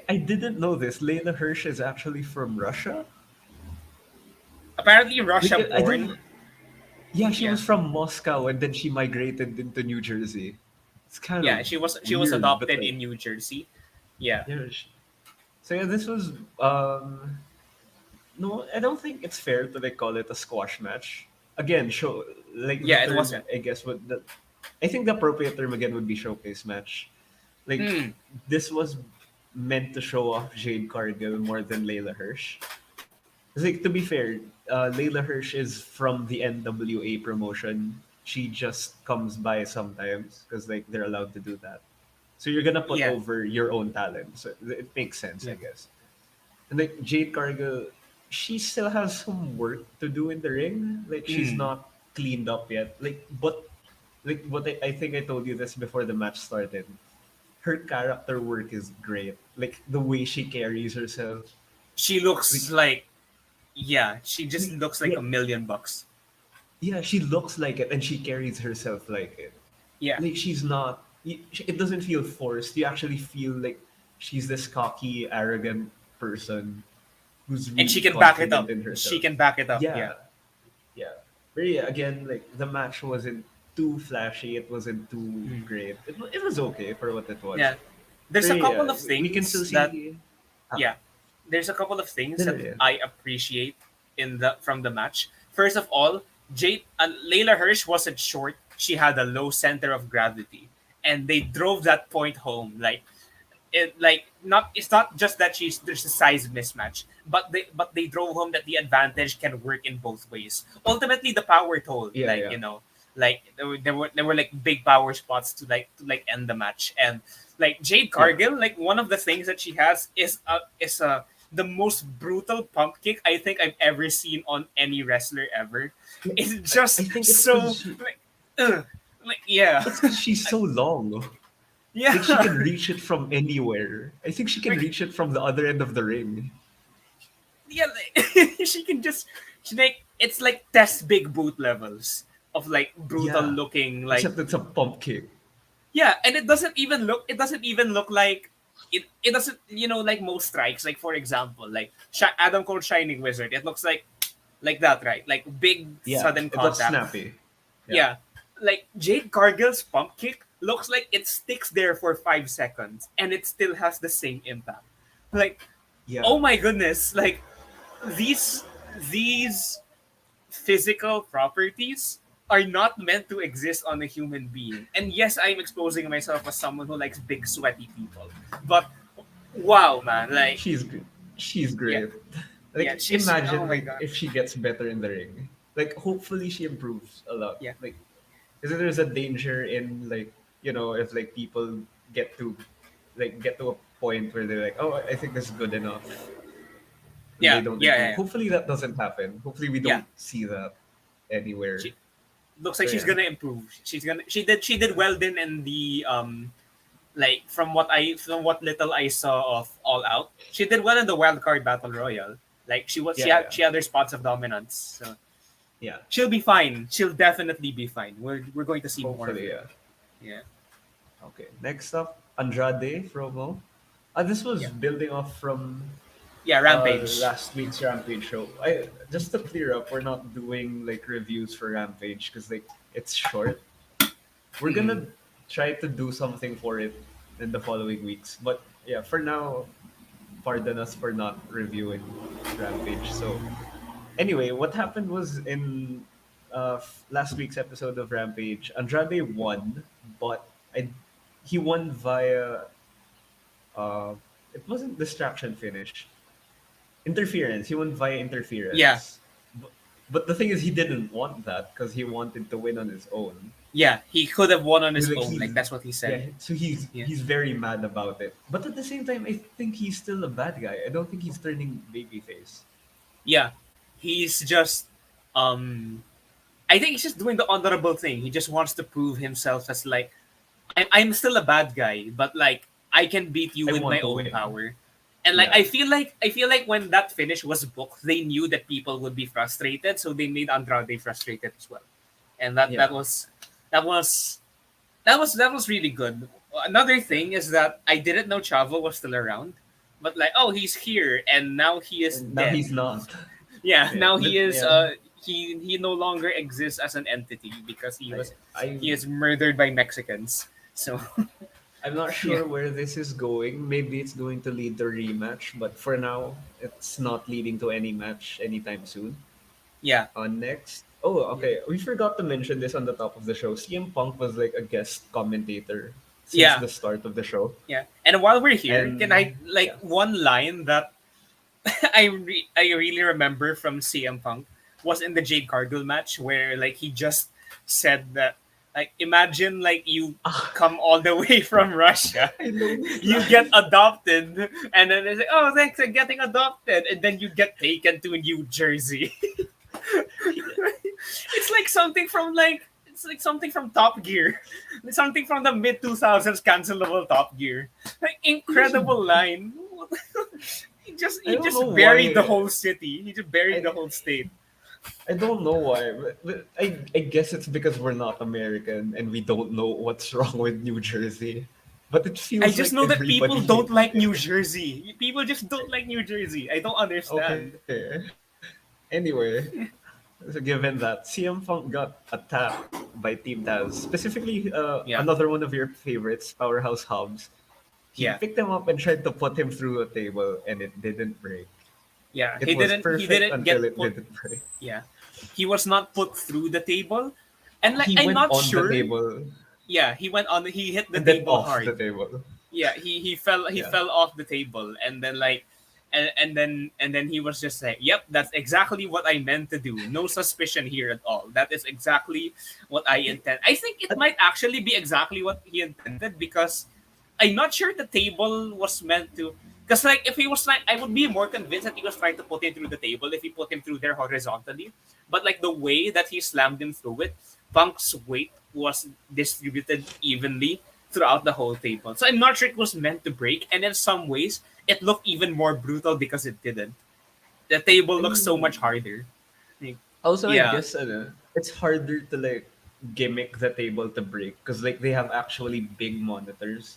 I didn't know this. Layla Hirsch is actually from Russia. Apparently Like Russia I don't. born. Yeah, she Yeah. was from Moscow and then she migrated into New Jersey. It's kind Yeah, of she was weird, but adopted like, in New Jersey. Yeah. yeah. So yeah, this was no, I don't think it's fair to like call it a squash match. Again, show like the Yeah, it term wasn't. I guess would the I think the appropriate term again would be showcase match. Like Hmm. this was meant to show off Jade Cargill more than Layla Hirsch. 'Cause, like to be fair, Layla Hirsch is from the NWA promotion. She just comes by sometimes because like they're allowed to do that. So you're gonna put Yeah. over your own talent. So it makes sense, Yeah. I guess. And like Jade Cargill, she still has some work to do in the ring. Like she's Hmm. not cleaned up yet. Like what I think I told you this before the match started. Her character work is great. Like the way she carries herself. She Like looks like yeah, she just like looks like yeah, $1 million. yeah, she looks like it and she carries herself like it. Yeah. Like she's not. It doesn't feel forced. You actually feel like she's this cocky, arrogant person who's And she really can back it confident up. in She herself. can back it up. Yeah. Yeah, yeah. But yeah, again, like the match wasn't too flashy. It wasn't too Hmm. great. It was okay for what it was. Yeah. There's But a yeah, couple of we can still things that see. Ah, yeah, there's a couple of things no, no, that yeah, I appreciate in the from the match. First of all, Layla Hirsch wasn't short. She had a low center of gravity, and they drove that point home. It's not just that there's a size mismatch, but they drove home that the advantage can work in both ways. Ultimately, the power told. yeah, yeah, Like there were like big power spots to like end the match, and like Jade yeah. Cargill, like one of the things that she has is the most brutal pump kick I think I've ever seen on any wrestler ever. It's I just think it's so because like, ugh, like yeah, it's because she's so long. Like she yeah. can reach it from anywhere. I think she can Like reach it from the other end of the ring. yeah, like, she can just she like it's like test big boot levels of like brutal Yeah. looking like Except it's a pump kick. yeah, and it doesn't even look like it doesn't like most strikes like for example like Adam Cole Shining Wizard, it looks like that, right? Like big Yeah. sudden It looks contact. snappy. Yeah. Yeah, like Jade Cargill's pump kick looks like it sticks there for 5 seconds and it still has the same impact. Like Yeah. oh my goodness, like these these physical properties are not meant to exist on a human being. And yes, I'm exposing myself as someone who likes big sweaty people. But wow, man, like She's good. She's yeah, great. yeah, Like she's oh imagine my like god. if she gets better in the ring. Like hopefully she improves a lot. Yeah. Like because there's a danger in like if like people get to get to a point where they're like, oh, I think this is good enough, and they Yeah, don't yeah, yeah, improve. yeah. Hopefully that doesn't happen. Hopefully we Yeah. don't see that anywhere. She looks like So she's yeah, gonna improve. She did well then in the like from what little I saw of All Out. She did well in the wild card battle royal. Like yeah, yeah, she had her spots of dominance. So yeah. she'll be fine. She'll definitely be fine. We're going to see more of Hopefully, her. yeah. Yeah. Okay. Next up, Andrade promo. This was Yeah. building off from Yeah, Rampage. last week's Rampage show. I just to clear up, we're not doing like reviews for Rampage because like it's short. We're Mm. gonna try to do something for it in the following weeks. But yeah, for now, pardon us for not reviewing Rampage. So anyway, what happened was in last week's episode of Rampage, Andrade won, but he won via uh, it wasn't distraction finish, interference. He won via Yeah. interference. But, but the thing is, he didn't want that because he wanted to win on his own. Yeah. He could have won on his Like own. Like he's that's what he said. yeah, so Yeah. he's very mad about it. But at the same time, I think he's still a bad guy. I don't think he's turning babyface. Yeah. He's just um I think he's just doing the honorable thing. He just wants to prove himself as like I'm still a bad guy, but like I can beat you I with my want to own win. power. And like Yeah, I feel like when that finish was booked, they knew that people would be frustrated, so they made Andrade frustrated as well. And yeah. that was that was really good. Another thing is that I didn't know Chavo was still around, but like oh he's here and now he is And now dead. he's not. Yeah, Yeah, now he is yeah. he no longer exists as an entity because I I he is murdered by Mexicans. So I'm not yeah. sure where this is going. Maybe it's going to lead to rematch, but for now, it's not leading to any match anytime soon. Yeah. Next, oh, Yeah. okay, we forgot to mention this on the top of the show. CM Punk was like a guest commentator since Yeah. the start of the show, Yeah. And while we're here, can and I like yeah, one line that I really remember from CM Punk was in the Jade Cargill match where like he just said that like imagine like you come all the way from Russia, I know this you get line. adopted, and then they say, "Oh, thanks for getting adopted," and then you get taken to New Jersey. It's like something from like it's like something from Top Gear, something from the mid 2000s cancelable Top Gear. Like He just, incredible line. I He don't just know buried the why. whole city. He just buried I the whole state. I don't know why, but I guess it's because we're not American and we don't know what's wrong with New Jersey. But it I feels just like know that people everybody don't hates like it. New Jersey. People just don't like New Jersey. I don't understand. Okay. Anyway, so given that CM Punk got attacked by Team Taz, specifically Yeah, another one of your favorites, Powerhouse Hobbs, he yeah, picked him up and tried to put him through a table and it didn't break. yeah. It was He perfect didn't until get it put. didn't break. Yeah, he was not put through the table, and like He I'm went not on the sure. table Yeah, he went on. He hit the and then table off the hard. table. Yeah, he Yeah. fell off the table, and then like. And then he was just like, "Yep, that's exactly what I meant to do. No suspicion here at all. That is exactly what I intend." I think it might actually be exactly what he intended because I'm not sure the table was meant to. Because like if he was like, I would be more convinced that he was trying to put him through the table if he put him through there horizontally. But like the way that he slammed him through it, Punk's weight was distributed evenly throughout the whole table. So I'm not sure it was meant to break. And in some ways, it looked even more brutal because it didn't. The table I looks so much mean, harder. Like, also, I yeah. guess it's harder to like gimmick the table to break because like they have actually big monitors.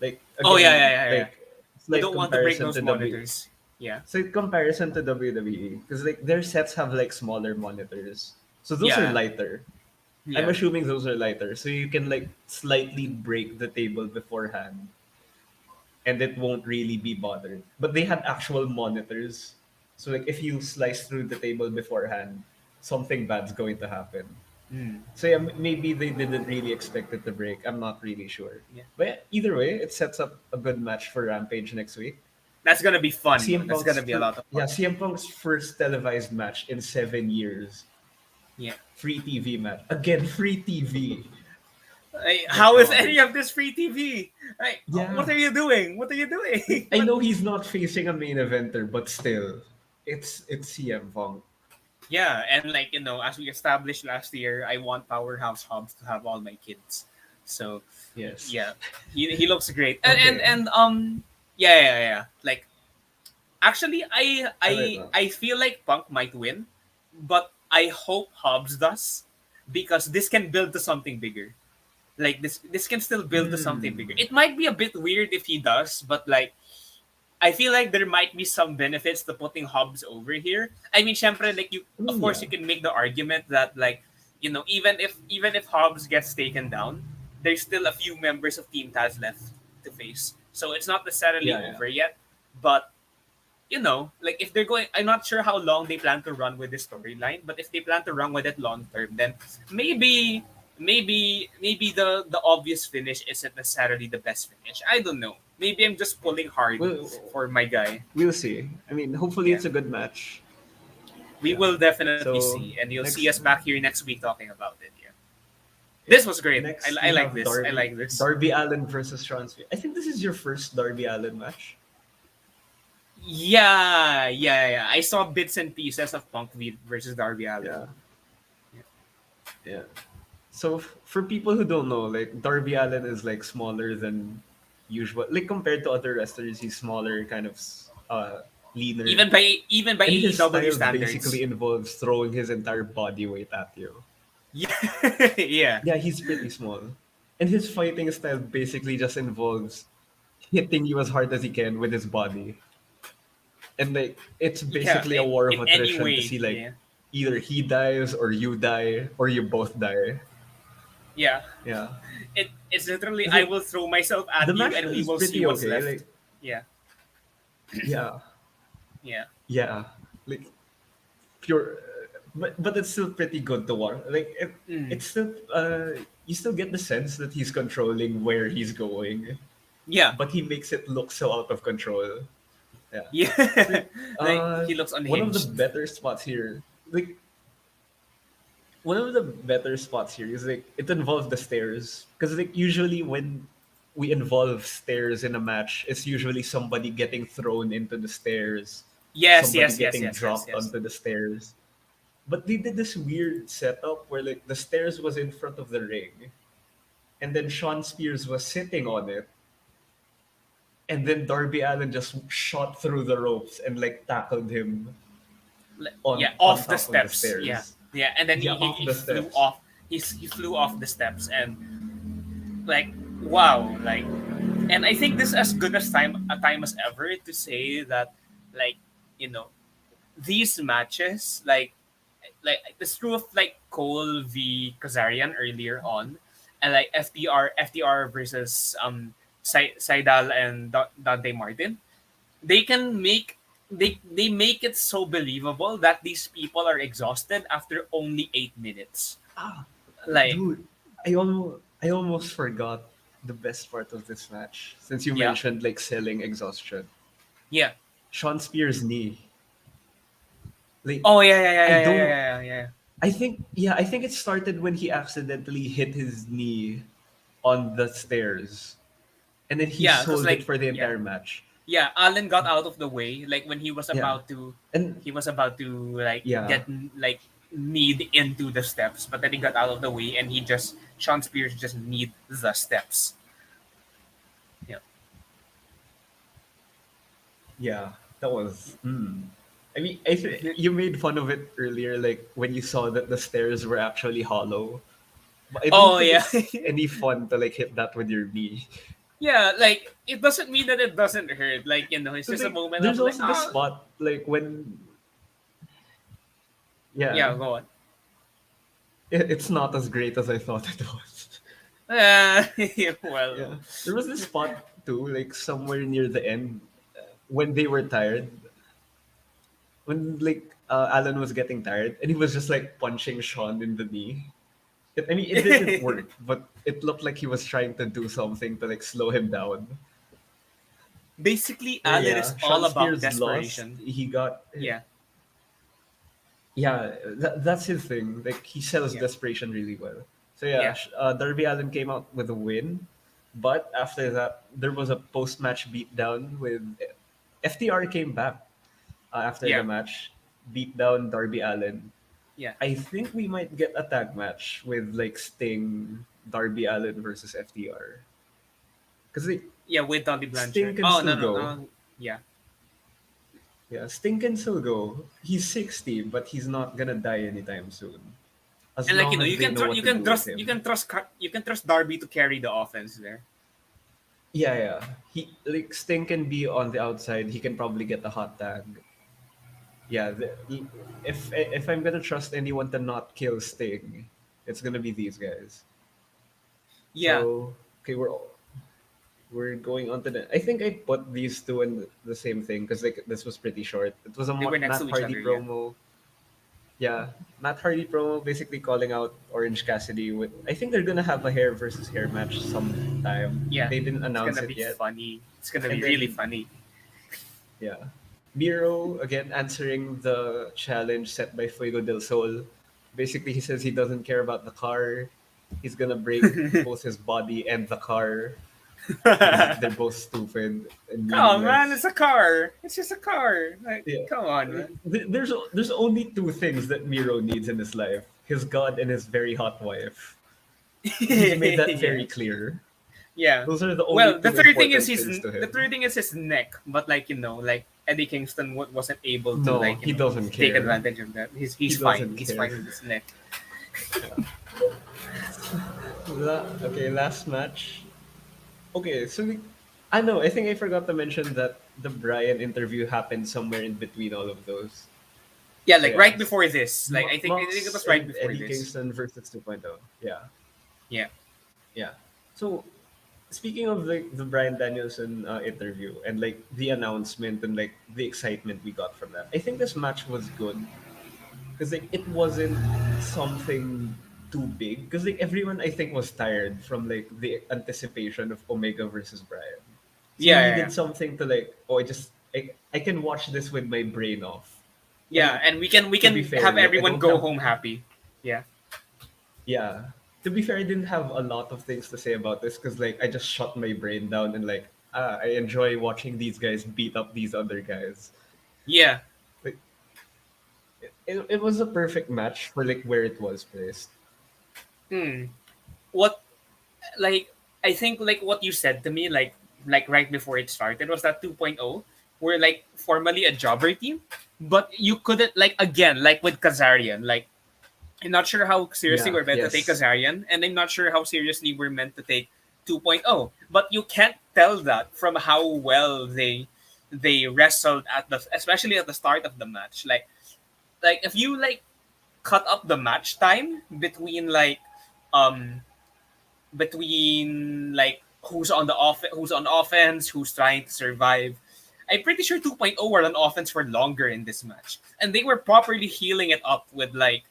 Like Oh yeah, again, yeah, yeah, yeah. like You slight don't want to break comparison those to W. monitors. Yeah. Slight comparison to WWE because like their sets have like smaller monitors, so those are Yeah. lighter. I'm Yeah. assuming those are lighter, so you can like slightly break the table beforehand, and it won't really be bothered. But they had actual monitors, so like if you slice through the table beforehand, something bad's going to happen. Mm. So yeah, maybe they didn't really expect it to break. I'm not really sure. Yeah. But yeah, either way, it sets up a good match for Rampage next week. That's gonna be fun. CM That's Punk's gonna be a lot of fun. yeah, CM Punk's first televised match in 7 years. Yeah. Free TV match again. Free TV. My How is God. any of this free TV? What Yeah. are you doing? What are you doing? I What? know he's not facing a main eventer, but still, it's CM Punk. Yeah, and like as we established last year, I want Powerhouse Hobbs to have all my kids. So Yes. yeah, he looks great, Okay. yeah, yeah, yeah. Like actually, I like that. I feel like Punk might win, but I hope Hobbs does because this can build to something bigger. Like this can still build to something bigger. Hmm. It might be a bit weird if he does, but like I feel like there might be some benefits to putting Hobbs over here. I mean, syempre, like I of mean, course, yeah. you can make the argument that like even if Hobbs gets taken down, there's still a few members of Team Taz left to face, so it's not necessarily Yeah, yeah. over yet. But like if they're going, I'm not sure how long they plan to run with this storyline, but if they plan to run with it long term, then maybe, maybe the obvious finish isn't necessarily the best finish. I don't know. Maybe I'm just pulling hard We'll, for my guy. we'll see. I mean, hopefully Yeah, it's a good match. we Yeah. will definitely So, see, and you'll see next us back here next week talking about it. Yeah, yeah. this was great. Next I we like have this. I like this. Darby Allen versus Sean Spears. I think this is your first Darby Allen match. Yeah, yeah, yeah. I saw bits and pieces of Punk versus Darby Allen. Yeah. Yeah. So for people who don't know, like Darby Allen is like smaller than usual. Like compared to other wrestlers, he's smaller, kind of leaner, Even by and his AEW style basically standards. involves throwing his entire body weight at you. Yeah, yeah, Yeah, he's pretty small, and his fighting style basically just involves hitting you as hard as he can with his body, and like it's yeah. basically a war of In any attrition to way, see like yeah, either he dies or you die or you both die. yeah. Yeah, It's literally it's I like will throw myself the at you, match and we is will see pretty what's okay. left. Like Yeah, yeah, yeah, yeah, like pure, but it's still pretty good to watch. Like mm. it's still you still get the sense that he's controlling where he's going, Yeah, but he makes it look so out of control. Yeah, yeah. like Like he looks one of the unhinged. better spots here, like one of the better spots here is like it involves the stairs because like usually when we involve stairs in a match, it's usually somebody getting thrown into the stairs, Yes, somebody yes, yes, getting yes, yes, dropped yes. onto the stairs. But they did this weird setup where like the stairs was in front of the ring, and then Sean Spears was sitting on it, and then Darby Allen just shot through the ropes and like tackled him Yeah, on off the top of the steps. Yeah, stairs. yeah, and then Yeah, he off the flew steps. off. He flew off the steps, and like wow, like, and I think this is as good as time as ever to say that, like, you know, these matches, like it's true of like Cole v Kazarian earlier on, and like FTR versus Seidel and Dante Martin. They can make they make it so believable that these people are exhausted after only 8 minutes. Ah, Like dude, I almost forgot the best part of this match since you yeah, mentioned like selling exhaustion. yeah. Sean Spears' knee. Like Oh yeah, yeah, yeah, I yeah, yeah, don't know. yeah, yeah, yeah. I think it started when he accidentally hit his knee on the stairs, and then he Yeah, because sold it like for the yeah, entire match. yeah. Allen got out of the way like when he was Yeah, about to and like yeah, get like kneed into the steps, but then he got out of the way and he just Sean Spears just kneed the steps. Yeah. yeah, that was. I mean, you made fun of it earlier, like when you saw that the stairs were actually hollow. But I don't Oh think yeah. it's any fun to like hit that with your knee. Yeah, like it doesn't mean that it doesn't hurt. Like it's But just a like, moment of there's like also this spot like when yeah, yeah, go on. it's not as great as I thought it was. Well, Yeah, there was this spot too, like somewhere near the end when they were tired, when like Alan was getting tired, and he was just like punching Sean in the knee. I mean, it didn't work, but it looked like he was trying to do something to like slow him down. basically, But Allen is yeah, all Sean about Spears lost. desperation. He got Yeah, yeah, that's his thing. Like he sells yeah, desperation really well. So yeah, Yeah, Darby Allin came out with a win, but after that there was a post-match beatdown with FTR came back after the yeah, match, beat down Darby Allin. yeah, I think we might get a tag match with like Sting, Darby Allin versus FTR because yeah. With Dolly Sting Blanchard. can Oh, still no, no. go. Yeah, Yeah, Sting can still go. He's 60, but he's not gonna die anytime soon. As and like long as they know what to do with you him. can trust you can trust Darby to carry the offense there. Yeah, yeah. He like Sting can be on the outside. He can probably get a hot tag. Yeah, if I'm gonna trust anyone to not kill Sting, it's gonna be these guys. Yeah, So okay, we're going on to the. I think I put these two in the same thing because like this was pretty short. It was a they were next Matt to each Hardy other. Yeah, promo. Yeah, Matt Hardy promo basically calling out Orange Cassidy with. I think they're gonna have a hair versus hair match sometime. yeah. They didn't It's announce gonna it be yet, funny. It's gonna and be really then funny. yeah, Miro again answering the challenge set by Fuego del Sol. Basically, he says he doesn't care about the car. He's gonna break both his body and the car because they're both stupid and Come on, man. It's meaningless. a car. It's just a car. Like, Yeah. come on, man. There's only two things that Miro needs in his life: his god and his very hot wife. He's made that Yeah, very clear. yeah. Those are the only Well, the two third thing is important things to the him. third thing is his neck. But like like Eddie Kingston wasn't able to No, like he doesn't take care. advantage of that. He He's fine. doesn't He's care. fine with his neck. Yeah. Okay, last match. Okay, so I know. I think I forgot to mention that the Bryan interview happened somewhere in between all of those. Yeah, So like yeah, right before this. Like I think it Mox was right and before Eddie this. Kingston versus 2.0. Yeah, Yeah. yeah. So speaking of like the Brian Danielson interview and like the announcement and like the excitement we got from that, I think this match was good because like it wasn't something too big because like everyone I think was tired from like the anticipation of Omega versus Brian, so we Yeah, yeah, yeah. needed something to like I can watch this with my brain off, Yeah, and and we to be can have fair, like I everyone don't go have home happy. Yeah. yeah. To be fair, I didn't have a lot of things to say about this because like I just shut my brain down and like I enjoy watching these guys beat up these other guys. Yeah. Like it was a perfect match for like where it was placed. Hmm. What like I think like what you said to me like right before it started was that 2.0 were like formally a jobber team, but you couldn't like again like with Kazarian like I'm not sure how seriously Yeah. we're meant to take Yes. Kazarian, and I'm not sure how seriously we're meant to take 2.0. But you can't tell that from how well they wrestled at the especially at the start of the match. Like if you like cut up the match time um between like who's on offense, who's trying to survive. I'm pretty sure 2.0 were on offense for longer in this match, and they were properly healing it up with like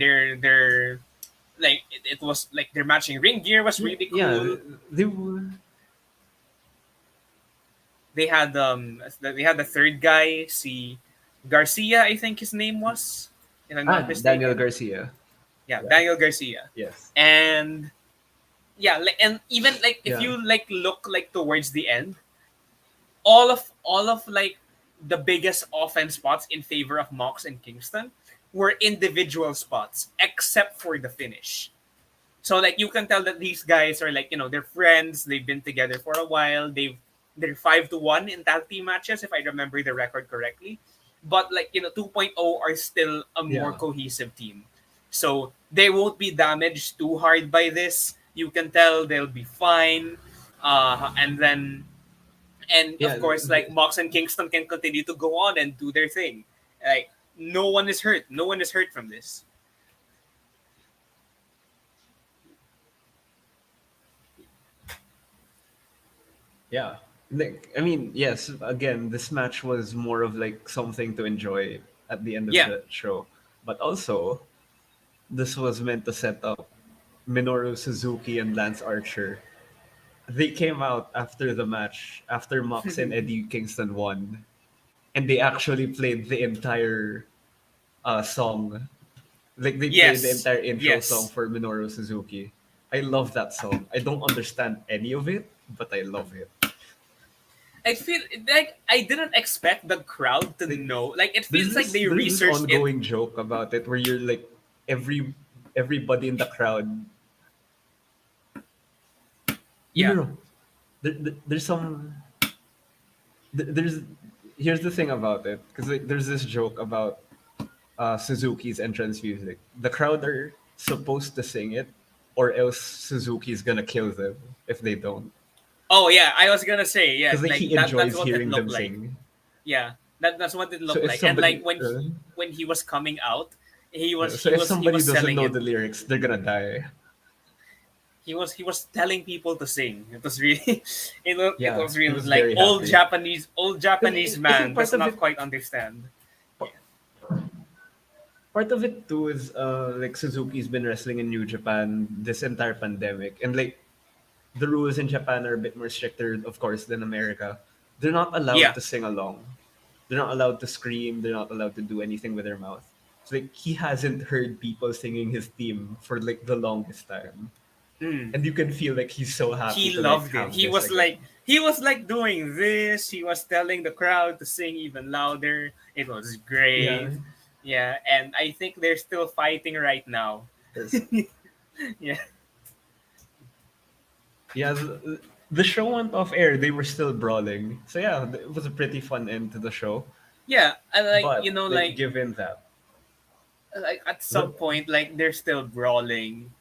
their like it was like their matching ring gear was Yeah. really Yeah. cool. They were. They had the third guy, see Garcia, I think his name was, if I'm not Daniel mistaken. Garcia. Yeah, Yeah. Daniel Garcia, Yes. and yeah, like and even like if Yeah. you like look like towards the end, all of like the biggest offense spots in favor of Mox and Kingston were individual spots, except for the finish. So like you can tell that these guys are like they're friends. They've been together for a while. They're 5-1 in tag team matches if I remember the record correctly. But like 2.0 are still a more Yeah. cohesive team, so they won't be damaged too hard by this. You can tell they'll be fine. And then and Yeah. of course like Mox and Kingston can continue to go on and do their thing. Like no one is hurt. No one is hurt from this. Yeah. Like I mean, yes. Again, this match was more of like something to enjoy at the end of Yeah. the show, but also this was meant to set up Minoru Suzuki and Lance Archer. They came out after the match, after Mox and Eddie Kingston won, and they actually played the entire song. Like they played the Yes. entire intro song Yes. for Minoru Suzuki. I love that song. I don't understand any of it, but I love it. I feel like I didn't expect the crowd to Like know. Like it feels like they there's this researched it. ongoing joke about it where you're like every everybody in the crowd. No, no, Yeah. no. There's some there's here's the thing about it because like, there's this joke about Suzuki's entrance music. The crowd are supposed to sing it, or else Suzuki's gonna kill them if they don't. Oh yeah, I was gonna say yeah, Because like like he that's enjoys what it hearing them looked like. sing. Yeah, that's what it So looked if like. And like somebody, when he was coming out, he was so he if was he somebody was doesn't selling know it. the lyrics, they're gonna die. He was telling people to sing. It was really it Yeah, was he really was like very happy. old Because Japanese I think man does not quite understand. Yeah. part of it too is like Suzuki's been wrestling in New Japan this entire pandemic, and like the rules in Japan are a bit more stricter, of course, than America. They're not allowed Yeah. to sing along. They're not allowed to scream. They're not allowed to do anything with their mouth. So like he hasn't heard people singing his theme for like the longest time, Mm. and you can feel like he's so happy He to like loved it. have this again. He was like doing this. He was telling the crowd to sing even louder. It was Yeah, great. Yeah, and I think they're still fighting right now. yes. Yeah. Yeah. The show went off air. They were still brawling. So yeah, it was a pretty fun end to the show. Yeah, and like But like given that, at some the, point like they're still brawling,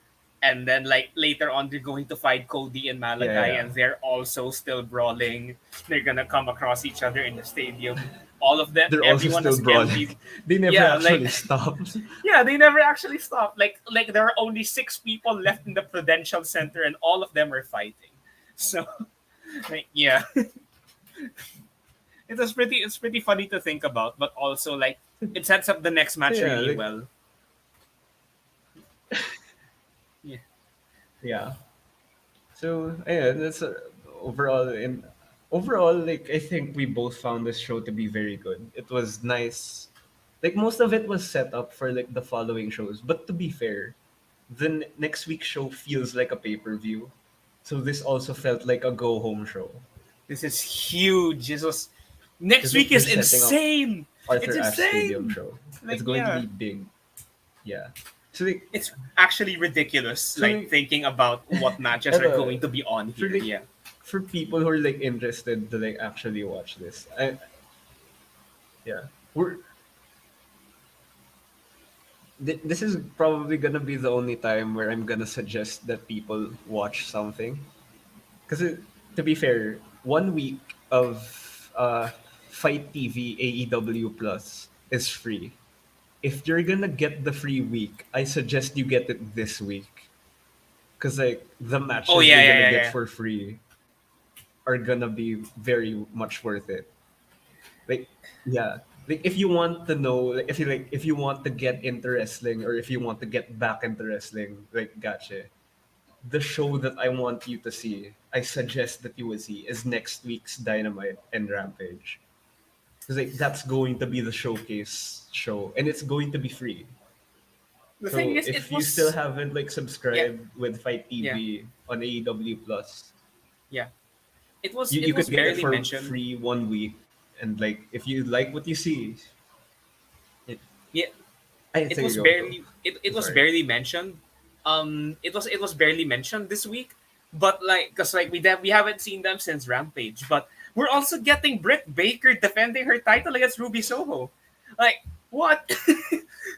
and then like later on they're going to fight Cody and yeah, yeah, Malachi, yeah. and they're also still brawling. They're gonna come across each other in the stadium. All of them, They're also everyone still has brawling. emptied. They never Yeah, like actually stopped. yeah, they never actually stopped. Like there are only six people left in the Prudential Center, and all of them are fighting. So like yeah, it's pretty funny to think about, but also like it sets up the next So match yeah, really like well. Yeah. yeah. So yeah, that's overall in overall like I think we both found this show to be very good. It was nice. Like most of it was set up for like the following shows, but to be fair, the next week's show feels like a pay-per-view. So this also felt like a go home show This is huge. This was next because week like they're is setting up insane. It's Arthur Ashe Stadium insane. show. It's Like going to yeah, be big. Yeah. So like it's actually ridiculous. so Like like, thinking about what matches are eto, going to be on for here. like Yeah. for people who are like interested to like actually watch this. Yeah. We're this is probably gonna be the only time where I'm gonna suggest that people watch something. Because to be fair, 1 week of Fight TV AEW Plus is free. If you're gonna get the free week, I suggest you get it this week. Because like the Oh matches yeah, you're yeah, gonna yeah, get yeah. for free are gonna be very much worth it. Like yeah, like if you want to know, like if you want to get into wrestling or if you want to get back into wrestling, like gotcha. The show that I want you to see, I suggest that you will see is next week's Dynamite and Rampage. Because like that's going to be the showcase show, and it's going to be free. The thing So is, it if you still was haven't like yeah, subscribed with Fight yeah, TV on AEW Plus, yeah. It was you it could was get it barely for mentioned. free 1 week, and like if you like what you see, it, Yeah, I it say was go go. barely it I'm was sorry. barely mentioned. It was barely mentioned this week, but like because like we haven't seen them since Rampage, but we're also getting Britt Baker defending her title against Ruby Soho. Like what?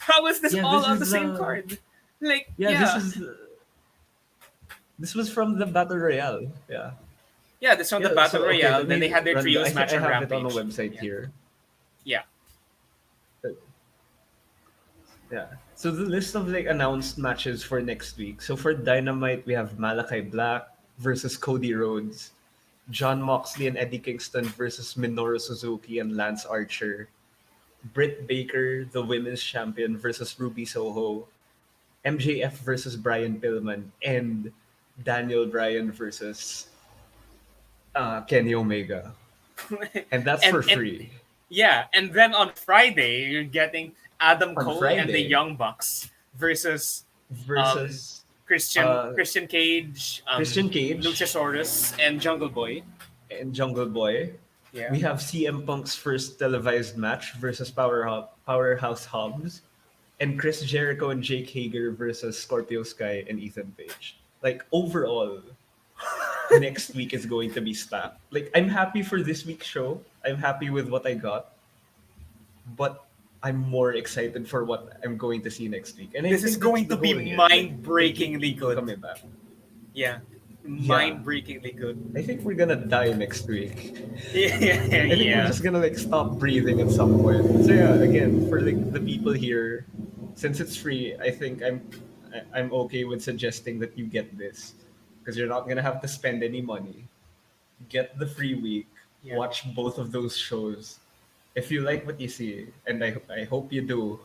How is this Yeah, all this on the is same card? Like yeah yeah, this was from the Battle Royale. Yeah. yeah. This from the Yeah, Battle so okay, Royale. let Then they me had their run. trios match I on have it on the Rampage. website Yeah, here. yeah. Uh, Yeah. So the list of like announced matches for next week. So for Dynamite, we have Malachi Black versus Cody Rhodes, John Moxley and Eddie Kingston versus Minoru Suzuki and Lance Archer, Britt Baker, the women's champion versus Ruby Soho, MJF versus Brian Pillman, and Daniel Bryan versus Kenny Omega. And that's for and free yeah, and then on Friday you're getting Adam on Cole and the Friday. Young Bucks versus um, versus Christian uh, Christian Cage, Christian Cage Luchasaurus, and Jungle Boy. and Jungle Boy. Yeah. We have CM Punk's first televised match versus Powerhouse Hobbs, and Chris Jericho and Jake Hager versus Scorpio Sky and Ethan Page. Like overall, next week is going to be stacked. Like I'm happy for this week's show. I'm happy with what I got, but I'm more excited for what I'm going to see next week. And I This is think that's going the to be goal here. Like to keep mind-breakingly people good. coming back. Yeah, Yeah. mind-breakingly good. I think we're gonna die next week. Yeah, I think we're yeah, just gonna like stop breathing at some point. So yeah, again, for like the people here, since it's free, I think I'm okay with suggesting that you get this because you're not gonna have to spend any money. Get the free week, yeah. watch both of those shows. If you like what you see, and I hope you do,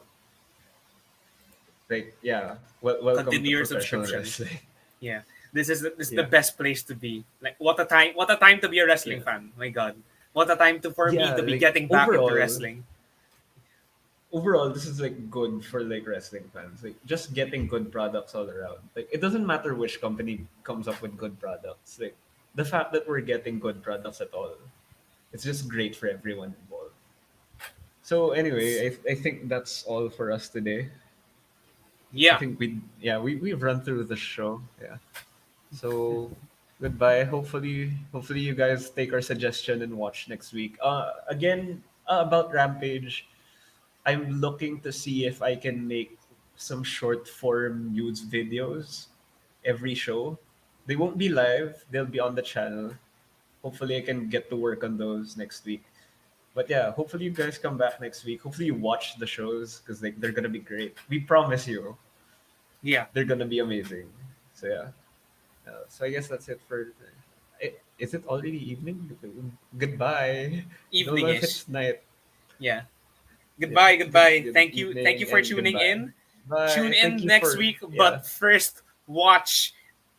like yeah, welcome to Continue your professional subscription. wrestling. Yeah, this is the Yeah, best place to be. Like, what a time! What a time to be a wrestling yeah, fan. My God, what a time to for me yeah. to be Like getting back into wrestling. overall, this is like good for like wrestling fans. Like just getting good products all around. Like it doesn't matter which company comes up with good products. Like the fact that we're getting good products at all, it's just great for everyone involved. So anyway, I think that's all for us today. I Yeah, think we've run through the show. Yeah. So goodbye. Hopefully you guys take our suggestion and watch next week. Again, about Rampage, I'm looking to see if I can make some short form news videos every show. They won't be live, they'll be on the channel. Hopefully I can get to work on those next week. But yeah, hopefully you guys come back next week. Hopefully you watch the shows because they're gonna be great. We promise you, yeah. they're gonna be amazing. So yeah. So I guess that's it for. Is it already evening? Goodbye. Don't know if Evening-ish. it's night. Yeah. Yeah. Goodbye, Good. goodbye. Good Thank you evening for and tuning goodbye. in. Tune Bye. Thank in you next for week, yeah. but first watch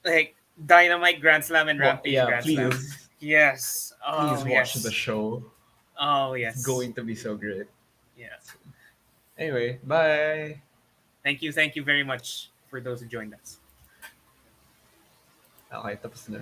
like Dynamite Grand Slam and Well, Rampage yeah. Grand Slam. Please Yes. Oh watch the yes. show. Oh It's yes. going to be so great. Yeah. Anyway, bye. Thank you very much for those who joined us. Okay, tapos na.